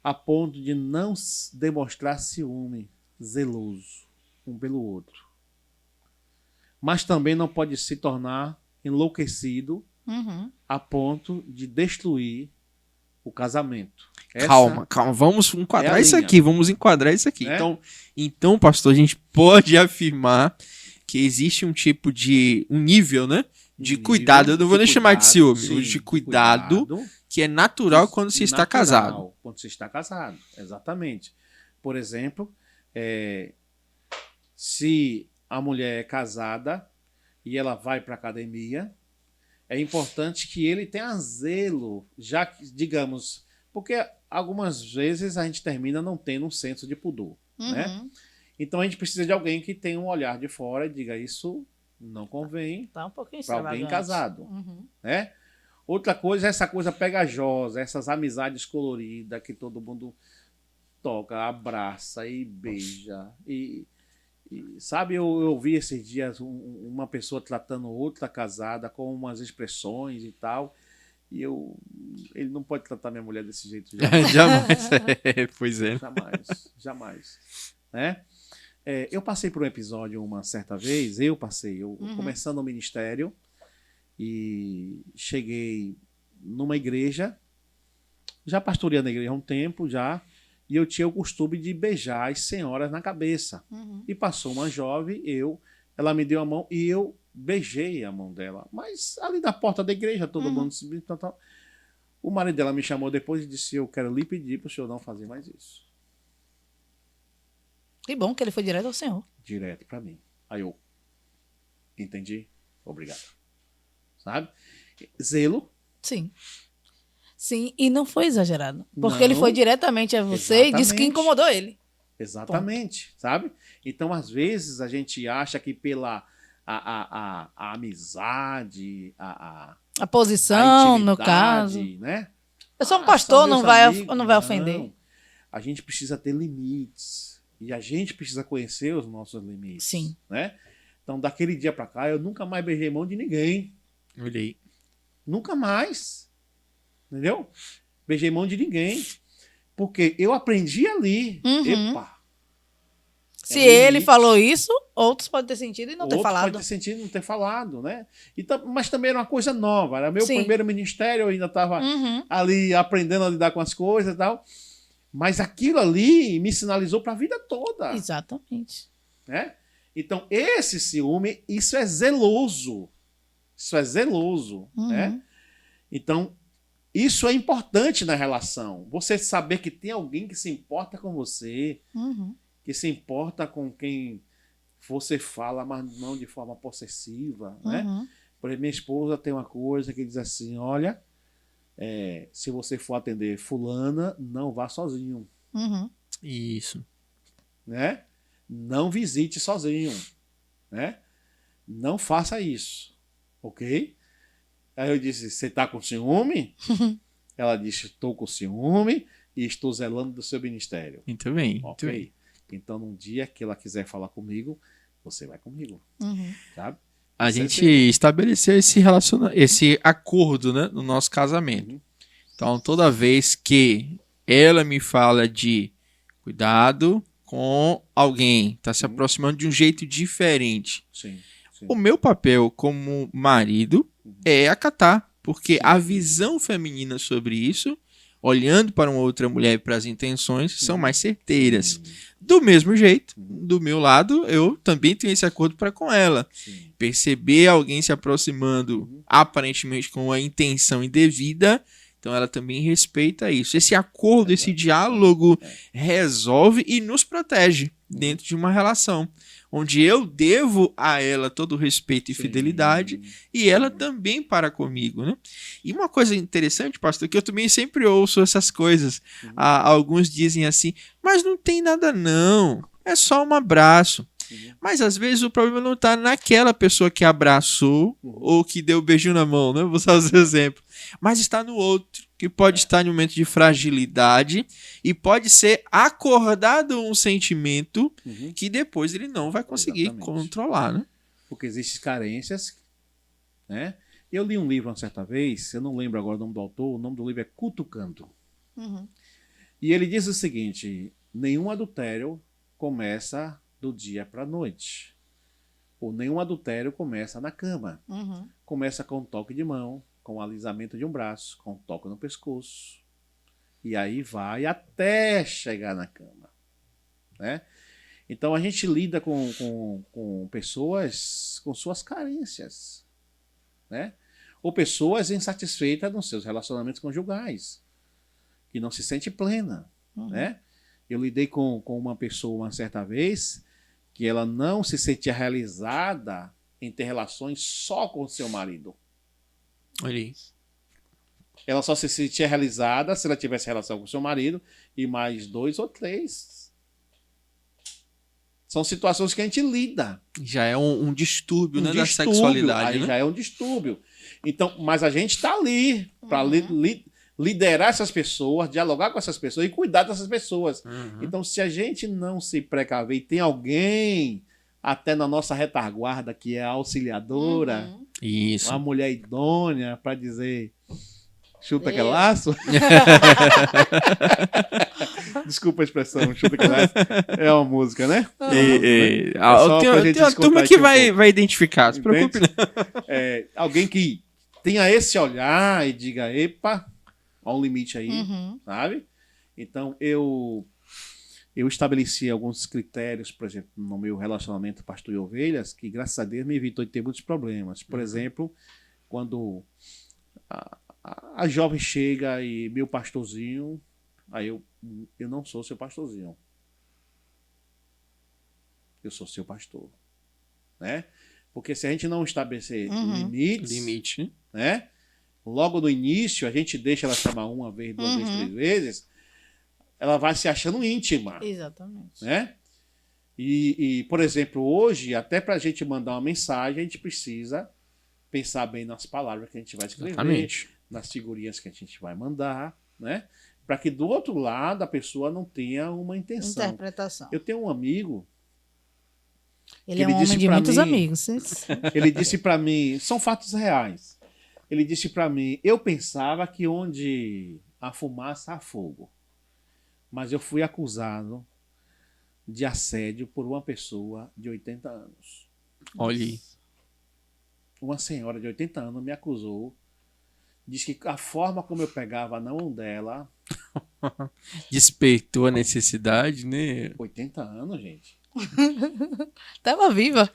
a ponto de não demonstrar ciúme, zeloso um pelo outro. Mas também não pode se tornar enlouquecido a ponto de destruir o casamento. Calma, vamos enquadrar isso aqui, Então, pastor, a gente pode afirmar que existe um tipo de, um nível, né, de cuidado, eu não vou nem chamar de ciúme, de cuidado que é natural quando se está casado. Quando se está casado, exatamente. Por exemplo, se a mulher é casada e ela vai para a academia, é importante que ele tenha zelo, já que, digamos, porque algumas vezes a gente termina não tendo um senso de pudor, né? Então a gente precisa de alguém que tenha um olhar de fora e diga isso não convém Tá um pouquinho para alguém casado, Uhum. né? Outra coisa é essa coisa pegajosa, essas amizades coloridas que todo mundo toca, abraça e beija. E sabe, eu vi esses dias uma pessoa tratando outra casada com umas expressões e tal. E ele não pode tratar minha mulher desse jeito. Jamais. Pois é. Jamais. Né? Eu passei por um episódio uma certa vez, começando o ministério, e cheguei numa igreja, já pastoreando a igreja há um tempo já, e eu tinha o costume de beijar as senhoras na cabeça. E passou uma jovem, ela me deu a mão e eu beijei a mão dela. Mas ali na porta da igreja, todo mundo se... O marido dela me chamou depois e disse: eu quero lhe pedir para o senhor não fazer mais isso. Que bom que ele foi direto ao Senhor. Direto para mim. Aí eu entendi, obrigado. Sabe? Zelo. Sim. Sim, e não foi exagerado. Porque Não. ele foi diretamente a você e disse que incomodou ele. Exatamente, sabe? Então, às vezes, a gente acha que pela a amizade, A posição, no caso. né? Eu sou um pastor, não vai ofender. Não. A gente precisa ter limites. E a gente precisa conhecer os nossos limites. Sim. Né? Então, daquele dia pra cá, eu nunca mais beijei mão de ninguém. Olhei. Nunca mais. Entendeu? Beijei mão de ninguém. Porque eu aprendi ali. Epa. Se ele falou isso, outros podem ter sentido e não ter Outros falado. podem ter sentido e não ter falado, né? Mas também era uma coisa nova. Era meu Sim. primeiro ministério, eu ainda estava ali aprendendo a lidar com as coisas e tal. Mas aquilo ali me sinalizou para a vida toda. Exatamente. Né? Então, esse ciúme, isso é zeloso. Isso é zeloso. Né? Então, isso é importante na relação. Você saber que tem alguém que se importa com você, que se importa com quem você fala, mas não de forma possessiva. Né? Por exemplo, minha esposa tem uma coisa que diz assim: olha, se você for atender fulana, não vá sozinho. Isso. Né? Não visite sozinho. Né? Não faça isso. Ok? Aí eu disse: você está com ciúme? Ela disse: estou com ciúme e estou zelando do seu ministério. Muito bem. Ok? Muito bem. Então, num dia que ela quiser falar comigo, você vai comigo. Sabe? A gente estabeleceu esse acordo, né, no nosso casamento. Então, toda vez que ela me fala de cuidado com alguém, está se aproximando de um jeito diferente, Sim. o meu papel como marido é acatar, porque a visão feminina sobre isso, olhando para uma outra mulher e para as intenções, são mais certeiras. Do mesmo jeito, do meu lado, eu também tenho esse acordo para com ela. Perceber alguém se aproximando aparentemente com a intenção indevida, então ela também respeita isso. Esse acordo, esse diálogo resolve e nos protege dentro de uma relação, onde eu devo a ela todo o respeito e fidelidade, e ela também para comigo, né? E uma coisa interessante, pastor, que eu também sempre ouço essas coisas. Alguns dizem assim: mas não tem nada não, é só um abraço. Mas às vezes o problema não tá naquela pessoa que abraçou ou que deu beijinho na mão, né? Vou usar os exemplos. Mas está no outro, que pode estar em um momento de fragilidade e pode ser acordado um sentimento que depois ele não vai conseguir controlar, né? Porque existem carências, né? Eu li um livro uma certa vez, eu não lembro agora o nome do autor, o nome do livro é Cutucando. E ele diz o seguinte: nenhum adultério começa do dia para a noite. Ou nenhum adultério começa na cama. Começa com um toque de mão, com o alisamento de um braço, com um toque no pescoço. E aí vai até chegar na cama. Né? Então a gente lida com pessoas com suas carências. Né? Ou pessoas insatisfeitas nos seus relacionamentos conjugais, que não se sente plena. Né? Eu lidei com uma pessoa uma certa vez que ela não se sentia realizada em ter relações só com o seu marido. Olha isso. Ela só se sentia realizada se ela tivesse relação com o seu marido e mais 2 ou 3. São situações que a gente lida. Já é um distúrbio, né, da sexualidade. Aí, né? Já é um distúrbio. Então, mas a gente está ali para liderar essas pessoas, dialogar com essas pessoas e cuidar dessas pessoas. Então, se a gente não se precaver e tem alguém até na nossa retaguarda que é a auxiliadora, isso, uma mulher idônea para dizer chuta que é laço. Desculpa a expressão, chuta que é laço. É uma música, né? Tem uma turma que vai identificar, se preocupe não. Alguém que tenha esse olhar e diga, epa, há um limite aí, sabe? Então, eu estabeleci alguns critérios, por exemplo, no meu relacionamento pastor e ovelhas, que graças a Deus me evitou de ter muitos problemas. Por exemplo, quando a jovem chega e meu pastorzinho, aí eu não sou seu pastorzinho. Eu sou seu pastor. Né? Porque se a gente não estabelecer limites, né? Logo no início, a gente deixa ela chamar uma vez, 2 vezes, 3 vezes, ela vai se achando íntima. Exatamente. Né? E, por exemplo, hoje, até para a gente mandar uma mensagem, a gente precisa pensar bem nas palavras que a gente vai escrever, nas figurinhas que a gente vai mandar, né? Para que do outro lado a pessoa não tenha uma intenção. Interpretação. Eu tenho um amigo. Ele é um homem de muitos amigos. Ele disse para mim, são fatos reais. Ele disse para mim, eu pensava que onde há fumaça há fogo. Mas eu fui acusado de assédio por uma pessoa de 80 anos. Olhe. Uma senhora de 80 anos me acusou. Diz que a forma como eu pegava na mão dela... Despertou a necessidade, né? 80 anos, gente. Tava viva.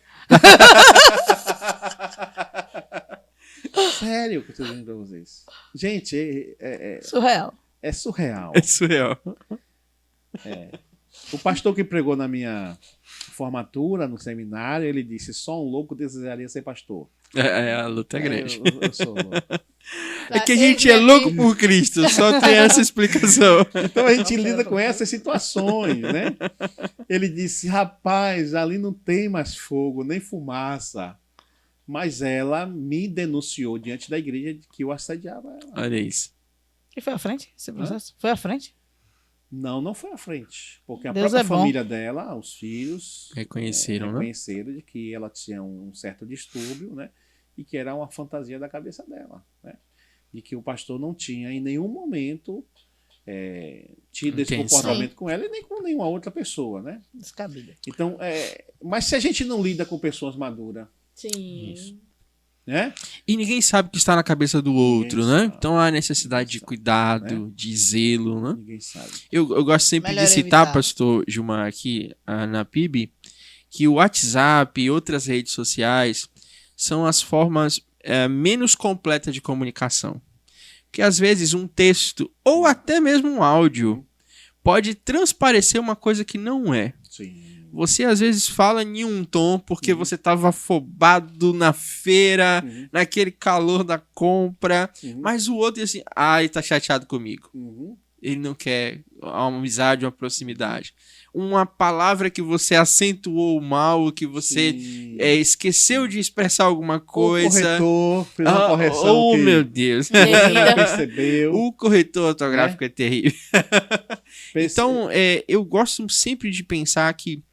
Sério que eu tô dizendo pra vocês. Gente, surreal. É surreal. É surreal. O pastor que pregou na minha formatura, no seminário, ele disse, só um louco desejaria ser pastor. A luta é grande. Eu sou louco. É que a gente é louco por Cristo, só tem essa explicação. Então a gente lida com essas situações, né? Ele disse, rapaz, ali não tem mais fogo, nem fumaça. Mas ela me denunciou diante da igreja de que eu assediava ela. Olha isso. E foi à frente esse processo? Foi à frente? Não foi à frente. Porque a Deus própria é família dela, os filhos... Reconheceram, né? Reconheceram de que ela tinha um certo distúrbio, né? E que era uma fantasia da cabeça dela, né? E que o pastor não tinha em nenhum momento tido esse comportamento com ela e nem com nenhuma outra pessoa, né? Descabida. Então, mas se a gente não lida com pessoas maduras... Sim. Isso. Né? E ninguém sabe o que está na cabeça do outro, né? Então há necessidade de cuidado, de zelo, né? Ninguém sabe. Eu gosto sempre de citar, pastor Gilmar, aqui na PIB, que o WhatsApp e outras redes sociais são as formas menos completas de comunicação. Porque às vezes um texto ou até mesmo um áudio pode transparecer uma coisa que não é. Sim. Você às vezes fala em um tom porque você estava afobado na feira, naquele calor da compra, mas o outro diz assim, ele tá chateado comigo. Ele não quer uma amizade, uma proximidade. Uma palavra que você acentuou mal, que você esqueceu de expressar alguma coisa. O corretor fez uma correção que meu Deus. Não percebeu. O corretor ortográfico é terrível. Então, eu gosto sempre de pensar que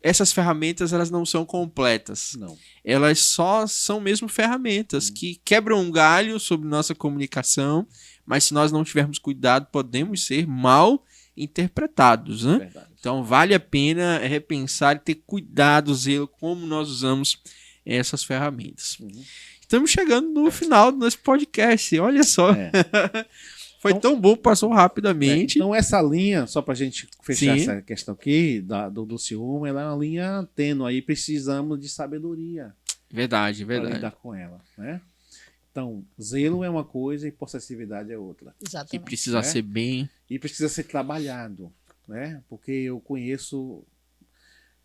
essas ferramentas elas não são completas. Não. Elas só são mesmo ferramentas que quebram um galho sobre nossa comunicação, mas se nós não tivermos cuidado, podemos ser mal interpretados, né? Verdade. Então vale a pena repensar e ter cuidado, zelo, como nós usamos essas ferramentas. Estamos chegando no final do nosso podcast, olha só. Foi então, tão bom, passou rapidamente. Então essa linha, só para a gente fechar essa questão aqui, do ciúme, ela é uma linha tênue aí, precisamos de sabedoria. Verdade. Para lidar com ela, né? Então, zelo é uma coisa e possessividade é outra. Exatamente. Que precisa ser bem... E precisa ser trabalhado, né? Porque eu conheço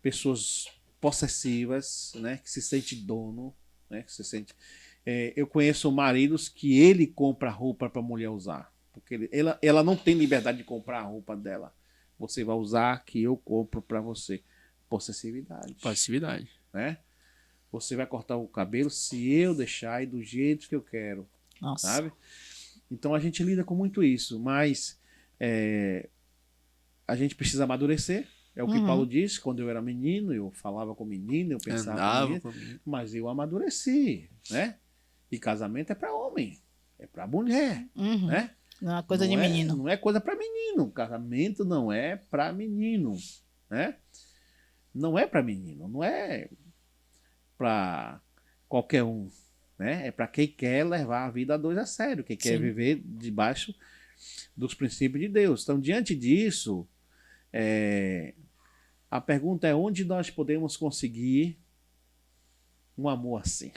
pessoas possessivas, né? Que se sente dono, né? Que se sente... eu conheço maridos que ele compra roupa para a mulher usar. Porque ela não tem liberdade de comprar a roupa dela. Você vai usar que eu compro para você. Possessividade. Passividade. Né? Você vai cortar o cabelo se eu deixar e do jeito que eu quero. Nossa. Sabe? Então a gente lida com muito isso. Mas a gente precisa amadurecer. É o que Paulo disse. Quando eu era menino, eu falava com menino, eu pensava com menino. Mas eu amadureci. Né? E casamento é para homem. É para mulher. Né? Não é coisa de menino. Não é coisa para menino. Casamento não é para menino. Né? Não é para menino. Não é para qualquer um. Né? É para quem quer levar a vida a dois a sério. Quem quer viver debaixo dos princípios de Deus. Então, diante disso, a pergunta é onde nós podemos conseguir um amor assim?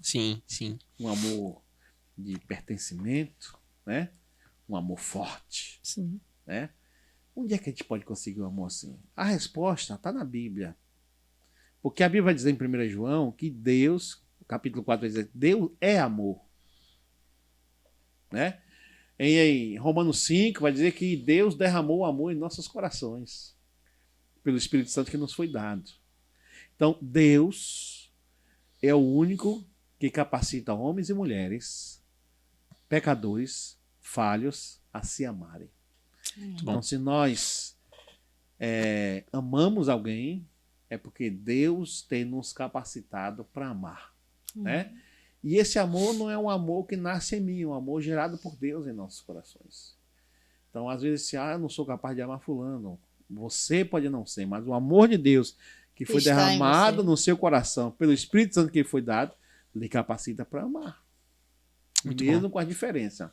Sim. Um amor de pertencimento, né? Um amor forte. Sim. Né? Onde é que a gente pode conseguir um amor assim? A resposta está na Bíblia. Porque a Bíblia vai dizer em 1 João que Deus, capítulo 4, vai dizer, Deus é amor. Né? Em Romanos 5 vai dizer que Deus derramou o amor em nossos corações, pelo Espírito Santo que nos foi dado. Então, Deus é o único que capacita homens e mulheres, pecadores, falhos, a se amarem. Então, se nós amamos alguém, é porque Deus tem nos capacitado para amar. Né? E esse amor não é um amor que nasce em mim, é um amor gerado por Deus em nossos corações. Então, às vezes, eu não sou capaz de amar fulano. Você pode não ser, mas o amor de Deus que foi derramado no seu coração, pelo Espírito Santo que foi dado, lhe capacita para amar. Mesmo com a diferença.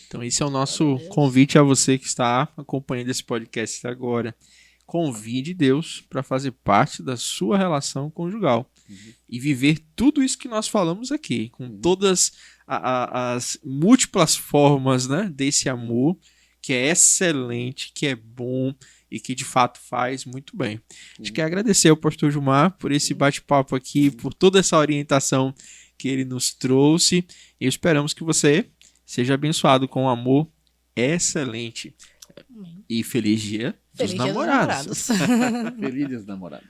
Então, esse é o nosso convite a você que está acompanhando esse podcast agora. Convide Deus para fazer parte da sua relação conjugal e viver tudo isso que nós falamos aqui, com todas as múltiplas formas, né, desse amor, que é excelente, que é bom e que de fato faz muito bem. A gente quer agradecer ao pastor Gilmar por esse bate-papo aqui, por toda essa orientação que ele nos trouxe, e esperamos que você seja abençoado com um amor excelente. E feliz dia dos namorados. Feliz dia dos namorados.